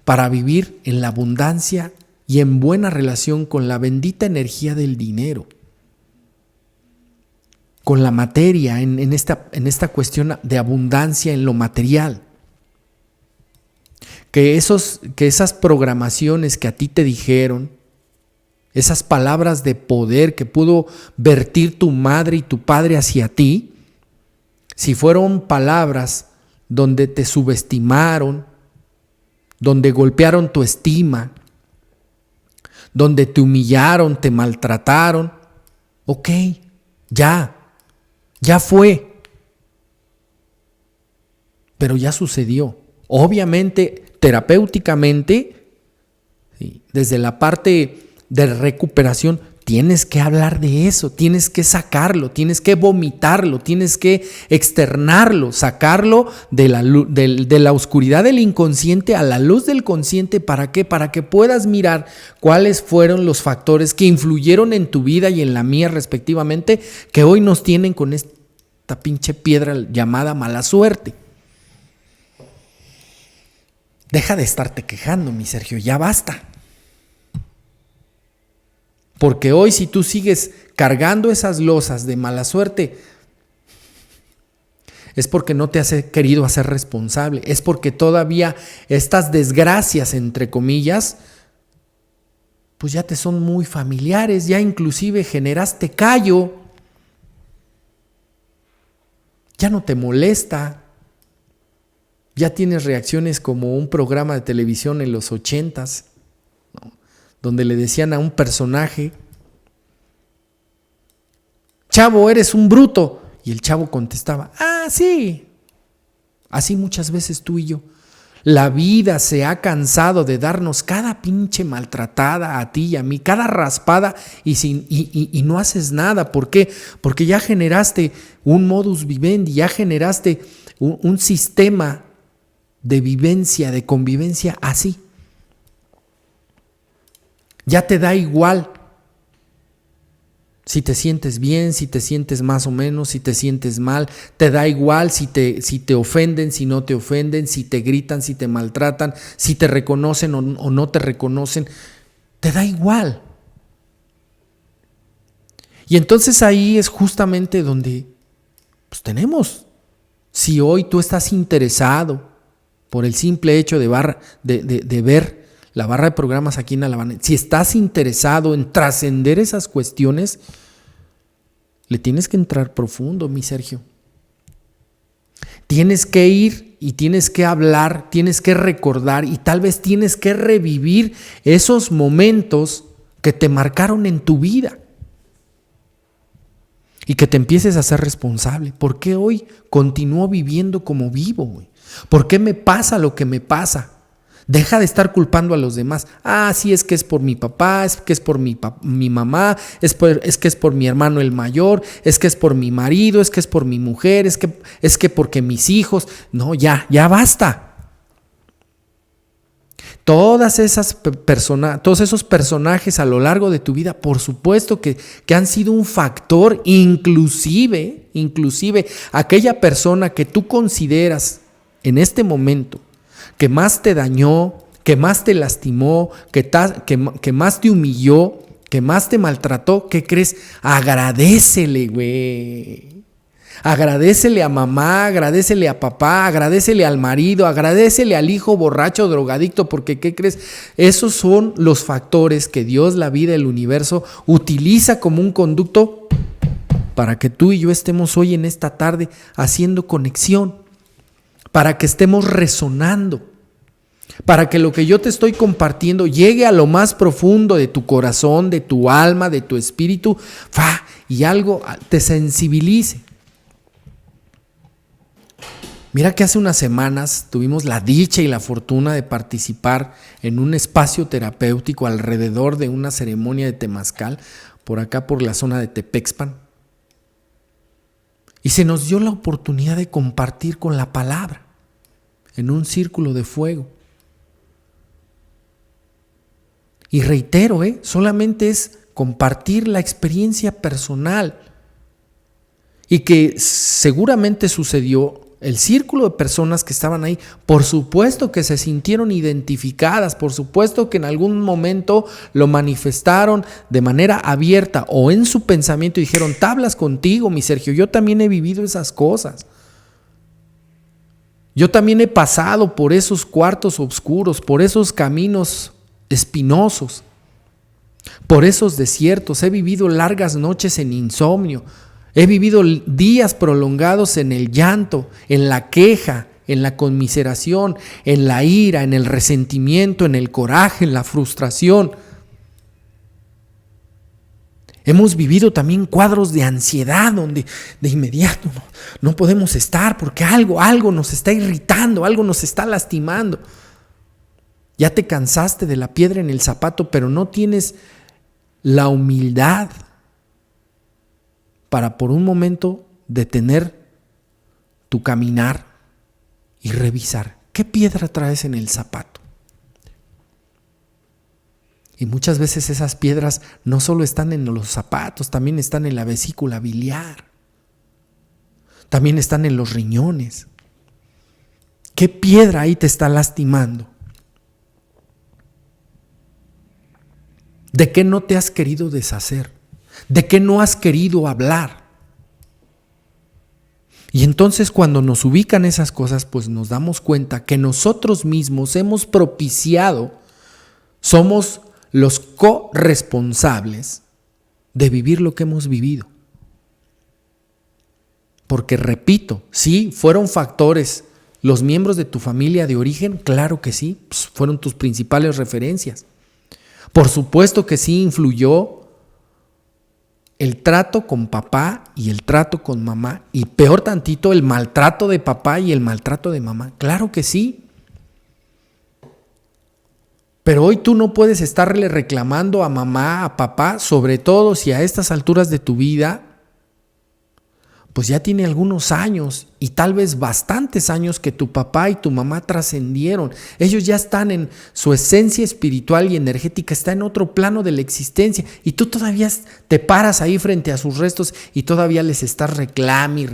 para vivir en la abundancia y en buena relación con la bendita energía del dinero, con la materia, en esta cuestión de abundancia en lo material. Que esas programaciones que a ti te dijeron, esas palabras de poder que pudo vertir tu madre y tu padre hacia ti, si fueron palabras donde te subestimaron, donde golpearon tu estima, donde te humillaron, te maltrataron, ok, ya fue, pero ya sucedió. Obviamente, terapéuticamente, ¿sí?, desde la parte de recuperación, tienes que hablar de eso, tienes que sacarlo, tienes que vomitarlo, tienes que externarlo, sacarlo de la oscuridad del inconsciente a la luz del consciente. ¿Para qué? Para que puedas mirar cuáles fueron los factores que influyeron en tu vida y en la mía respectivamente, que hoy nos tienen con esta pinche piedra llamada mala suerte. Deja de estarte quejando, mi Sergio, ya basta. Porque hoy, si tú sigues cargando esas losas de mala suerte, es porque no te has querido hacer responsable, es porque todavía estas desgracias, entre comillas, pues ya te son muy familiares, ya inclusive generaste callo, ya no te molesta, ya tienes reacciones como un programa de televisión en los 80s, ¿no?, donde le decían a un personaje, chavo, eres un bruto. Y el chavo contestaba, sí. Así muchas veces tú y yo. La vida se ha cansado de darnos cada pinche maltratada a ti y a mí, cada raspada y no haces nada. ¿Por qué? Porque ya generaste un modus vivendi, ya generaste un sistema de vivencia, de convivencia así. Ya te da igual si te sientes bien, si te sientes más o menos, si te sientes mal. Te da igual si te ofenden, si no te ofenden, si te gritan, si te maltratan, si te reconocen o no te reconocen. Te da igual. Y entonces ahí es justamente donde pues tenemos. Si hoy tú estás interesado por el simple hecho de ver la barra de programas aquí en Alabama, si estás interesado en trascender esas cuestiones, le tienes que entrar profundo, mi Sergio. Tienes que ir y tienes que hablar, tienes que recordar y tal vez tienes que revivir esos momentos que te marcaron en tu vida y que te empieces a ser responsable. ¿Por qué hoy continúo viviendo como vivo, güey? ¿Por qué me pasa lo que me pasa? Deja de estar culpando a los demás. Sí, es que es por mi papá, es que es por mi mamá, es que es por mi hermano el mayor, es que es por mi marido, es que es por mi mujer, es que porque mis hijos. No, ya basta. Todos esos personajes a lo largo de tu vida, por supuesto que han sido un factor, inclusive aquella persona que tú consideras en este momento que más te dañó, que más te lastimó, que más te humilló, que más te maltrató, ¿qué crees? Agradécele, güey. Agradécele a mamá, agradécele a papá, agradécele al marido, agradécele al hijo borracho, drogadicto, porque ¿qué crees? Esos son los factores que Dios, la vida, el universo utiliza como un conducto para que tú y yo estemos hoy en esta tarde haciendo conexión, para que estemos resonando, para que lo que yo te estoy compartiendo llegue a lo más profundo de tu corazón, de tu alma, de tu espíritu, y algo te sensibilice. Mira que hace unas semanas tuvimos la dicha y la fortuna de participar en un espacio terapéutico alrededor de una ceremonia de temazcal, por acá por la zona de Tepexpan. Y se nos dio la oportunidad de compartir con la palabra en un círculo de fuego. Y reitero, solamente es compartir la experiencia personal. Y que seguramente sucedió. El círculo de personas que estaban ahí, por supuesto que se sintieron identificadas, por supuesto que en algún momento lo manifestaron de manera abierta o en su pensamiento y dijeron, tablas contigo, mi Sergio, yo también he vivido esas cosas. Yo también he pasado por esos cuartos oscuros, por esos caminos espinosos, por esos desiertos, he vivido largas noches en insomnio. He vivido días prolongados en el llanto, en la queja, en la conmiseración, en la ira, en el resentimiento, en el coraje, en la frustración. Hemos vivido también cuadros de ansiedad donde de inmediato no podemos estar porque algo nos está irritando, algo nos está lastimando. Ya te cansaste de la piedra en el zapato, pero no tienes la humildad para por un momento detener tu caminar y revisar qué piedra traes en el zapato. Y muchas veces esas piedras no solo están en los zapatos, también están en la vesícula biliar, también están en los riñones. ¿Qué piedra ahí te está lastimando? ¿De qué no te has querido deshacer? ¿De qué no has querido hablar? Y entonces cuando nos ubican esas cosas, pues nos damos cuenta que nosotros mismos hemos propiciado, somos los corresponsables de vivir lo que hemos vivido. Porque repito, sí, fueron factores los miembros de tu familia de origen, claro que sí, pues fueron tus principales referencias. Por supuesto que sí influyó el trato con papá y el trato con mamá, y peor tantito, el maltrato de papá y el maltrato de mamá. Claro que sí. Pero hoy tú no puedes estarle reclamando a mamá, a papá, sobre todo si a estas alturas de tu vida, pues ya tiene algunos años y tal vez bastantes años que tu papá y tu mamá trascendieron. Ellos ya están en su esencia espiritual y energética, está en otro plano de la existencia y tú todavía te paras ahí frente a sus restos y todavía les estás reclame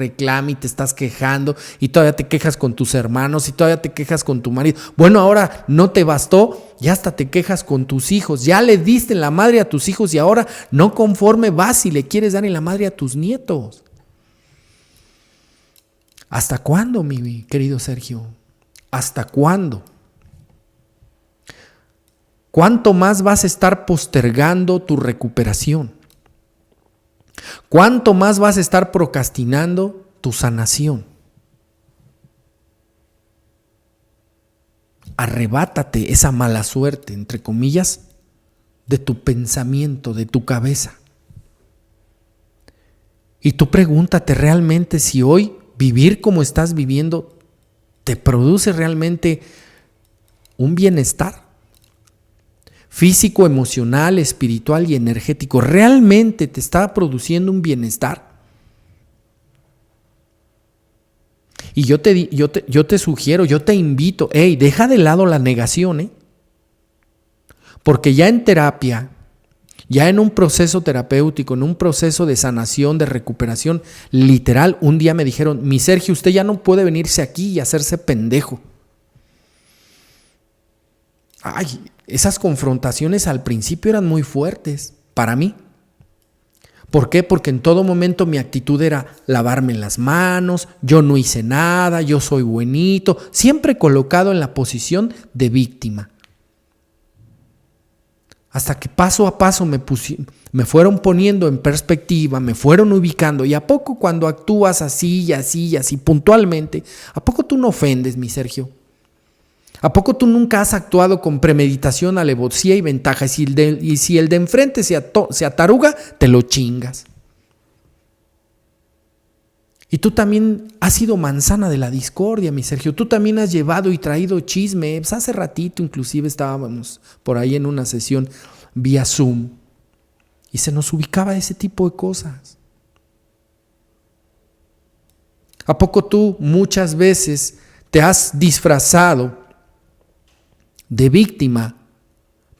y te estás quejando y todavía te quejas con tus hermanos y todavía te quejas con tu marido. Bueno, ahora no te bastó, ya hasta te quejas con tus hijos, ya le diste en la madre a tus hijos y ahora no conforme vas y le quieres dar en la madre a tus nietos. ¿Hasta cuándo, mi querido Sergio? ¿Hasta cuándo? ¿cuánto más vas a estar postergando tu recuperación? ¿Cuánto más vas a estar procrastinando tu sanación? Arrebátate esa mala suerte, entre comillas, de tu pensamiento, de tu cabeza. Y tú pregúntate realmente si hoy vivir como estás viviendo te produce realmente un bienestar físico, emocional, espiritual y energético. ¿Realmente te está produciendo un bienestar? Y yo te sugiero, yo te invito, deja de lado la negación, porque ya en terapia, ya en un proceso terapéutico, en un proceso de sanación, de recuperación, literal, un día me dijeron, mi Sergio, usted ya no puede venirse aquí y hacerse pendejo. Ay, esas confrontaciones al principio eran muy fuertes para mí. ¿Por qué? Porque en todo momento mi actitud era lavarme las manos, yo no hice nada, yo soy buenito, siempre colocado en la posición de víctima. Hasta que paso a paso me fueron poniendo en perspectiva, me fueron ubicando. ¿Y a poco cuando actúas así y así y así puntualmente, a poco tú no ofendes, mi Sergio? ¿A poco tú nunca has actuado con premeditación, alevosía y ventaja? Y si el de enfrente se ataruga, te lo chingas. Y tú también has sido manzana de la discordia, mi Sergio. Tú también has llevado y traído chisme. Pues hace ratito inclusive estábamos por ahí en una sesión vía Zoom y se nos ubicaba ese tipo de cosas. ¿A poco tú muchas veces te has disfrazado de víctima,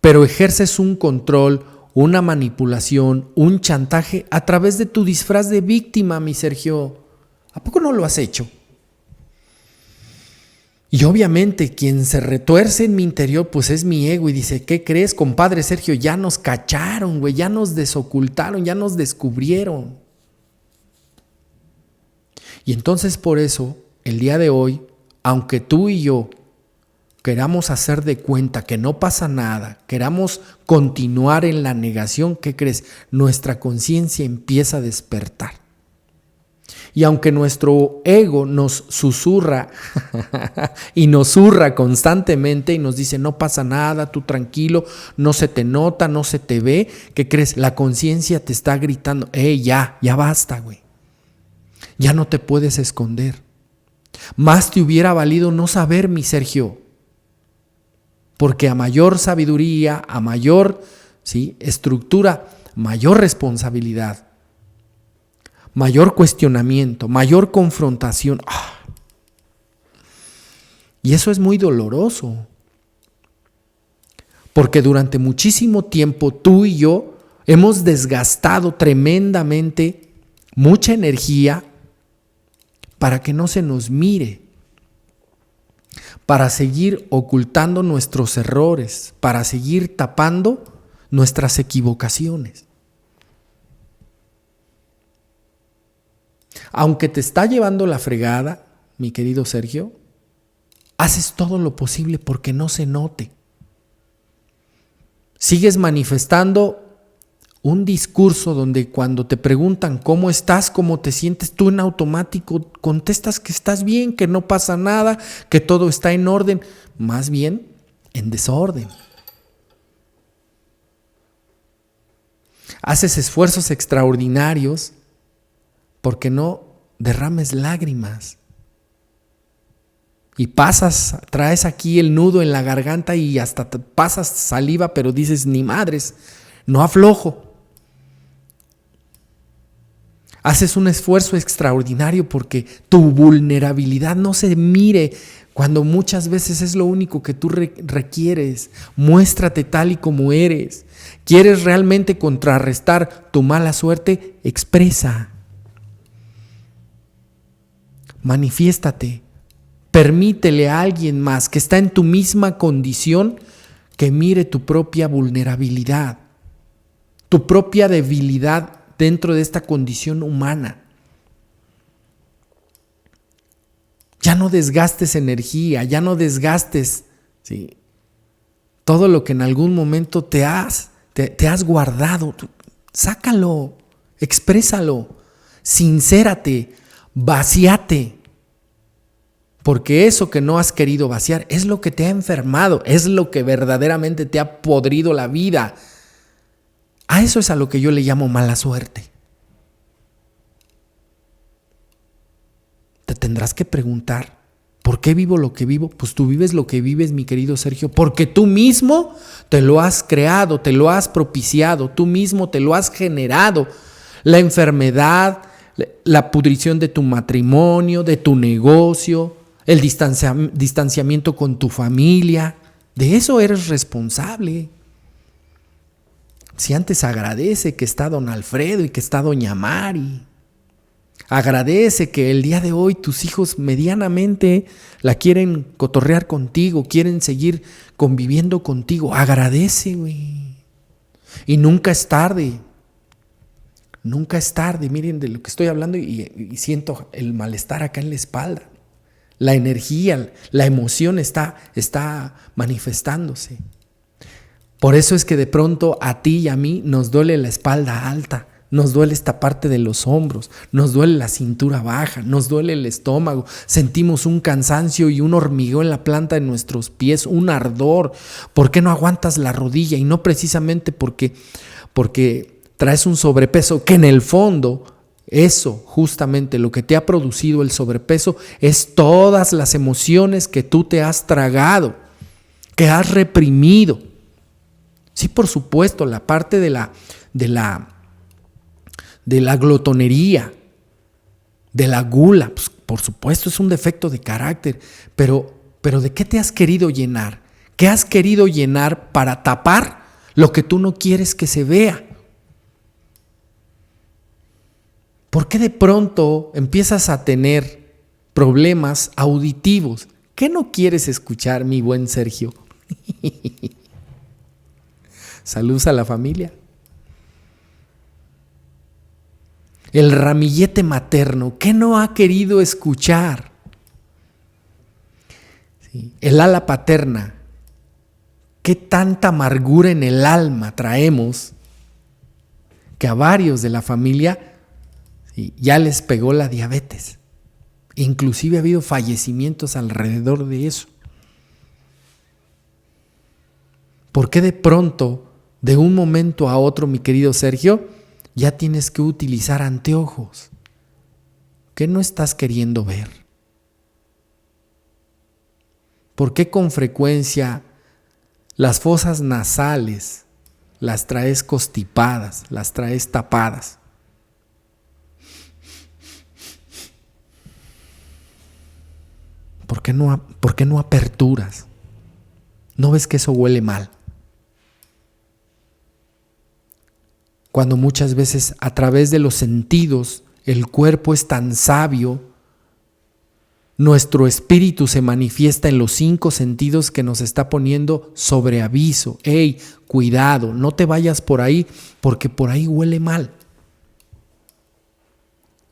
pero ejerces un control, una manipulación, un chantaje a través de tu disfraz de víctima, mi Sergio? ¿A poco no lo has hecho? Y obviamente quien se retuerce en mi interior pues es mi ego y dice, ¿qué crees, compadre Sergio? Ya nos cacharon, güey, ya nos desocultaron, ya nos descubrieron. Y entonces por eso, el día de hoy, aunque tú y yo queramos hacer de cuenta que no pasa nada, queramos continuar en la negación, ¿qué crees? Nuestra conciencia empieza a despertar. Y aunque nuestro ego nos susurra y nos zurra constantemente y nos dice no pasa nada, tú tranquilo, no se te nota, no se te ve, ¿qué crees? La conciencia te está gritando, ya basta, güey. Ya no te puedes esconder. Más te hubiera valido no saber, mi Sergio. Porque a mayor sabiduría, a mayor estructura, mayor responsabilidad, mayor cuestionamiento, mayor confrontación. Y eso es muy doloroso. Porque durante muchísimo tiempo tú y yo hemos desgastado tremendamente mucha energía para que no se nos mire, para seguir ocultando nuestros errores, para seguir tapando nuestras equivocaciones. Aunque te está llevando la fregada, mi querido Sergio, haces todo lo posible porque no se note. Sigues manifestando un discurso donde cuando te preguntan cómo estás, cómo te sientes, tú en automático contestas que estás bien, que no pasa nada, que todo está en orden, más bien en desorden. Haces esfuerzos extraordinarios porque no derrames lágrimas. Y traes aquí el nudo en la garganta y hasta te pasas saliva, pero dices, ni madres, no aflojo. Haces un esfuerzo extraordinario porque tu vulnerabilidad no se mire cuando muchas veces es lo único que tú requieres. Muéstrate tal y como eres. ¿Quieres realmente contrarrestar tu mala suerte? Expresa. Manifiéstate. Permítele a alguien más que está en tu misma condición que mire tu propia vulnerabilidad, tu propia debilidad dentro de esta condición humana. Ya no desgastes energía, ya no desgastes todo lo que en algún momento te has guardado. Sácalo, exprésalo, sincérate, vacíate. Porque eso que no has querido vaciar es lo que te ha enfermado, es lo que verdaderamente te ha podrido la vida. A eso es a lo que yo le llamo mala suerte. Te tendrás que preguntar, ¿por qué vivo lo que vivo? Pues tú vives lo que vives, mi querido Sergio, porque tú mismo te lo has creado, te lo has propiciado, tú mismo te lo has generado. La enfermedad, la pudrición de tu matrimonio, de tu negocio, el distanciamiento con tu familia, de eso eres responsable. Si antes agradece que está don Alfredo y que está doña Mari, agradece que el día de hoy tus hijos medianamente la quieren cotorrear contigo, quieren seguir conviviendo contigo, agradece, güey. Y nunca es tarde. Nunca es tarde. Miren de lo que estoy hablando y siento el malestar acá en la espalda. La energía, la emoción está manifestándose. Por eso es que de pronto a ti y a mí nos duele la espalda alta, nos duele esta parte de los hombros, nos duele la cintura baja, nos duele el estómago, sentimos un cansancio y un hormigueo en la planta de nuestros pies, un ardor. ¿Por qué no aguantas la rodilla? Y no precisamente porque traes un sobrepeso, que en el fondo eso, justamente lo que te ha producido el sobrepeso, es todas las emociones que tú te has tragado, que has reprimido. Sí, por supuesto, la parte de la glotonería, de la gula, pues, por supuesto es un defecto de carácter, pero ¿de qué te has querido llenar? ¿Qué has querido llenar para tapar lo que tú no quieres que se vea? ¿Por qué de pronto empiezas a tener problemas auditivos? ¿Qué no quieres escuchar, mi buen Sergio? Saludos a la familia. El ramillete materno, ¿qué no ha querido escuchar? Sí. El ala paterna, ¿qué tanta amargura en el alma traemos que a varios de la familia ya les pegó la diabetes? Inclusive ha habido fallecimientos alrededor de eso. ¿Por qué de pronto, de un momento a otro, mi querido Sergio, ya tienes que utilizar anteojos? ¿Qué no estás queriendo ver? ¿Por qué con frecuencia las fosas nasales las traes constipadas, las traes tapadas? ¿Por qué no aperturas? ¿No ves que eso huele mal? Cuando muchas veces a través de los sentidos el cuerpo es tan sabio, nuestro espíritu se manifiesta en los 5 sentidos que nos está poniendo sobre aviso. ¡Ey, cuidado! No te vayas por ahí porque por ahí huele mal.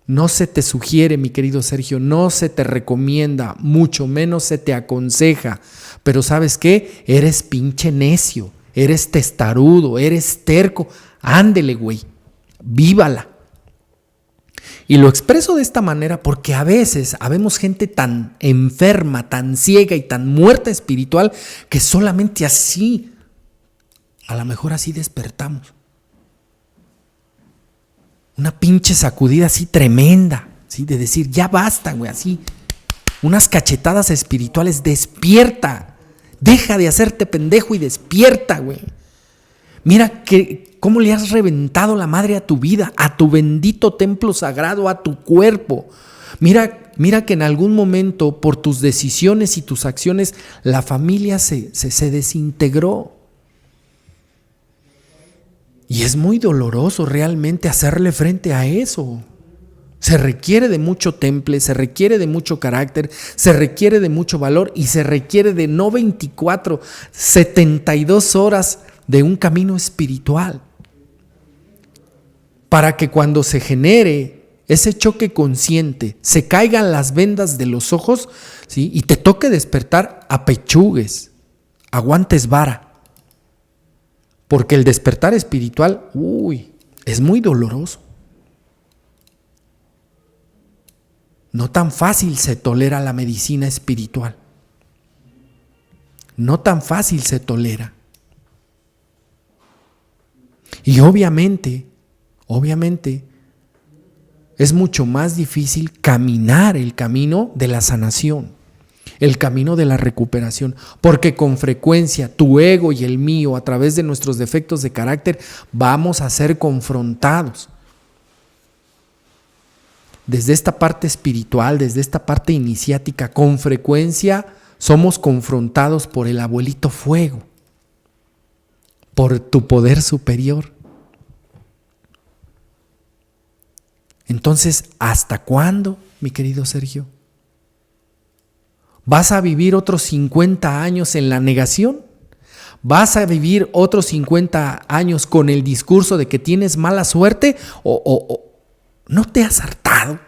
No se te sugiere, mi querido Sergio, no se te recomienda, mucho menos se te aconseja. Pero ¿sabes qué? Eres pinche necio, eres testarudo, eres terco. Ándele, güey, vívala. Y lo expreso de esta manera porque a veces habemos gente tan enferma, tan ciega y tan muerta espiritual que solamente así, a lo mejor así despertamos. Una pinche sacudida así tremenda, ¿sí? De decir, ya basta, güey, así. Unas cachetadas espirituales, despierta. Deja de hacerte pendejo y despierta, güey. Mira cómo le has reventado la madre a tu vida, a tu bendito templo sagrado, a tu cuerpo. Mira que en algún momento, por tus decisiones y tus acciones, la familia se desintegró. Y es muy doloroso realmente hacerle frente a eso. Se requiere de mucho temple, se requiere de mucho carácter, se requiere de mucho valor y se requiere de no 24, 72 horas de un camino espiritual. Para que cuando se genere ese choque consciente, se caigan las vendas de los ojos, ¿sí? Y te toque despertar, apechugues, aguantes vara. Porque el despertar espiritual, es muy doloroso. No tan fácil se tolera la medicina espiritual. No tan fácil se tolera. Y obviamente, es mucho más difícil caminar el camino de la sanación, el camino de la recuperación, porque con frecuencia tu ego y el mío, a través de nuestros defectos de carácter, vamos a ser confrontados. Desde esta parte espiritual, desde esta parte iniciática, con frecuencia somos confrontados por el abuelito fuego, por tu poder superior. Entonces, ¿hasta cuándo, mi querido Sergio? ¿Vas a vivir otros 50 años en la negación? ¿Vas a vivir otros 50 años con el discurso de que tienes mala suerte? ¿O no te has hartado?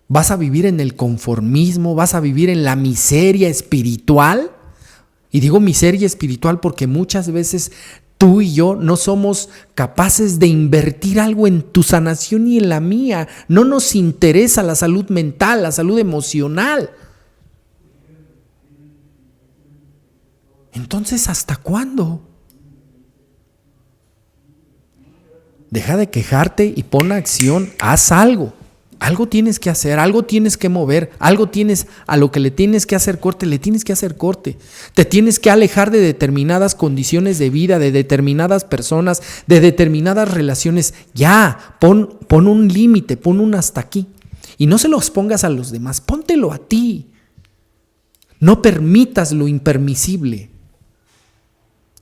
¿Vas a vivir en el conformismo? ¿Vas a vivir en la miseria espiritual? Y digo miseria espiritual porque muchas veces tú y yo no somos capaces de invertir algo en tu sanación y en la mía. No nos interesa la salud mental, la salud emocional. Entonces, ¿hasta cuándo? Deja de quejarte y pon acción, haz algo. Algo tienes que hacer, algo tienes que mover, algo tienes a lo que le tienes que hacer corte, le tienes que hacer corte. Te tienes que alejar de determinadas condiciones de vida, de determinadas personas, de determinadas relaciones. Ya, pon un límite, pon un hasta aquí. Y no se los pongas a los demás, póntelo a ti. No permitas lo impermisible.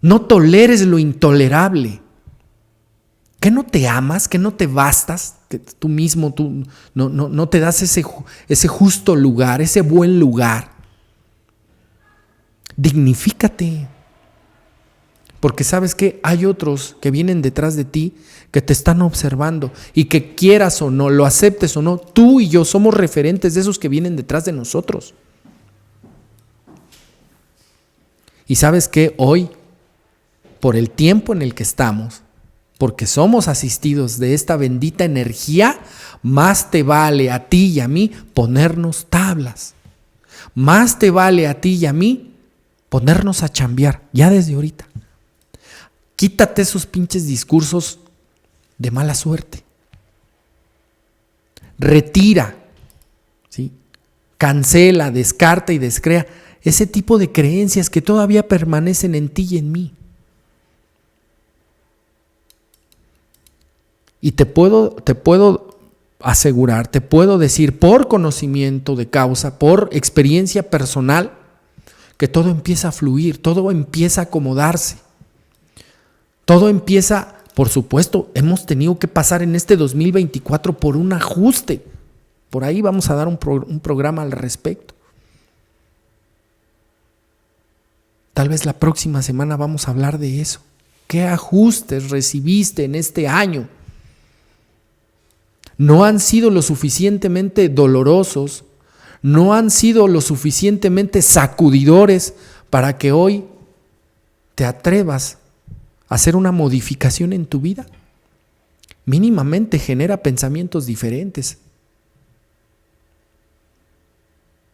No toleres lo intolerable. ¿Que no te amas? ¿Que no te bastas? ¿Que tú mismo no te das ese justo lugar, ese buen lugar? Dignifícate. Porque sabes que hay otros que vienen detrás de ti que te están observando y que quieras o no, lo aceptes o no, tú y yo somos referentes de esos que vienen detrás de nosotros. Y sabes que hoy, por el tiempo en el que estamos, porque somos asistidos de esta bendita energía, más te vale a ti y a mí ponernos tablas. Más te vale a ti y a mí ponernos a chambear, ya desde ahorita. Quítate esos pinches discursos de mala suerte. Retira, ¿sí? Cancela, descarta y descrea ese tipo de creencias que todavía permanecen en ti y en mí. Y te puedo asegurar, te puedo decir por conocimiento de causa, por experiencia personal, que todo empieza a fluir, todo empieza a acomodarse. Todo empieza, por supuesto, hemos tenido que pasar en este 2024 por un ajuste. Por ahí vamos a dar un programa al respecto. Tal vez la próxima semana vamos a hablar de eso. ¿Qué ajustes recibiste en este año? No han sido lo suficientemente dolorosos, no han sido lo suficientemente sacudidores para que hoy te atrevas a hacer una modificación en tu vida. Mínimamente genera pensamientos diferentes.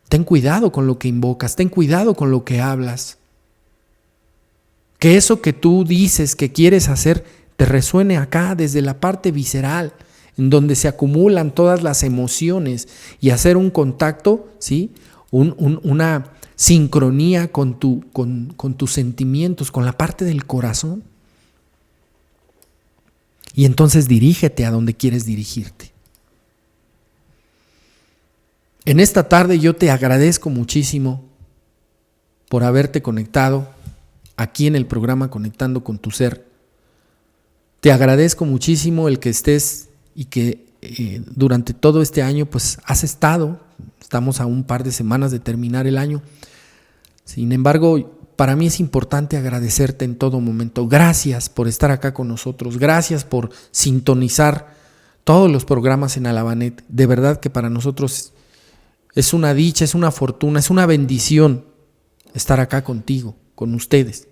Ten cuidado con lo que invocas, ten cuidado con lo que hablas. Que eso que tú dices que quieres hacer te resuene acá desde la parte visceral, en donde se acumulan todas las emociones, y hacer un contacto, ¿sí? Una sincronía con tus sentimientos, con la parte del corazón. Y entonces dirígete a donde quieres dirigirte. En esta tarde yo te agradezco muchísimo por haberte conectado aquí en el programa Conectando con tu Ser. Te agradezco muchísimo el que estés y que durante todo este año pues has estado. Estamos a un par de semanas de terminar el año. Sin embargo, para mí es importante agradecerte en todo momento. Gracias por estar acá con nosotros. Gracias por sintonizar todos los programas en Alabanet. De verdad que para nosotros es una dicha, es una fortuna, es una bendición estar acá contigo. con ustedes.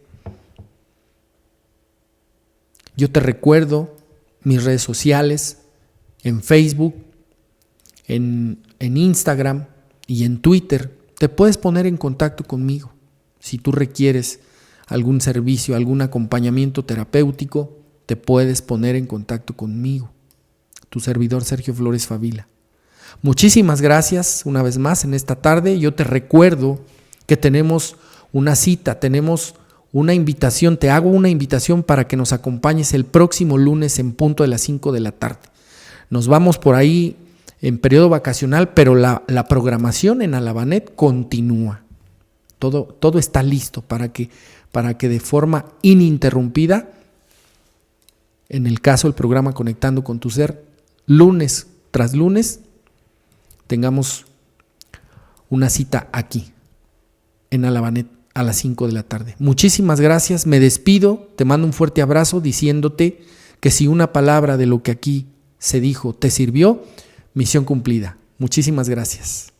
Yo te recuerdo mis redes sociales en Facebook, en Instagram y en Twitter. Te puedes poner en contacto conmigo si tú requieres algún servicio, algún acompañamiento terapéutico. Te puedes poner en contacto conmigo. Tu servidor Sergio Flores Favila. Muchísimas gracias una vez más en esta tarde. Yo te recuerdo que tenemos una cita, tenemos una invitación. Te hago una invitación para que nos acompañes el próximo lunes en punto de las 5 de la tarde. Nos vamos por ahí en periodo vacacional, pero la programación en Alabanet continúa. Todo está listo para que de forma ininterrumpida, en el caso del programa Conectando con tu Ser, lunes tras lunes, tengamos una cita aquí, en Alabanet, a las 5 de la tarde. Muchísimas gracias, me despido, te mando un fuerte abrazo diciéndote que si una palabra de lo que aquí se dijo te sirvió, misión cumplida. Muchísimas gracias.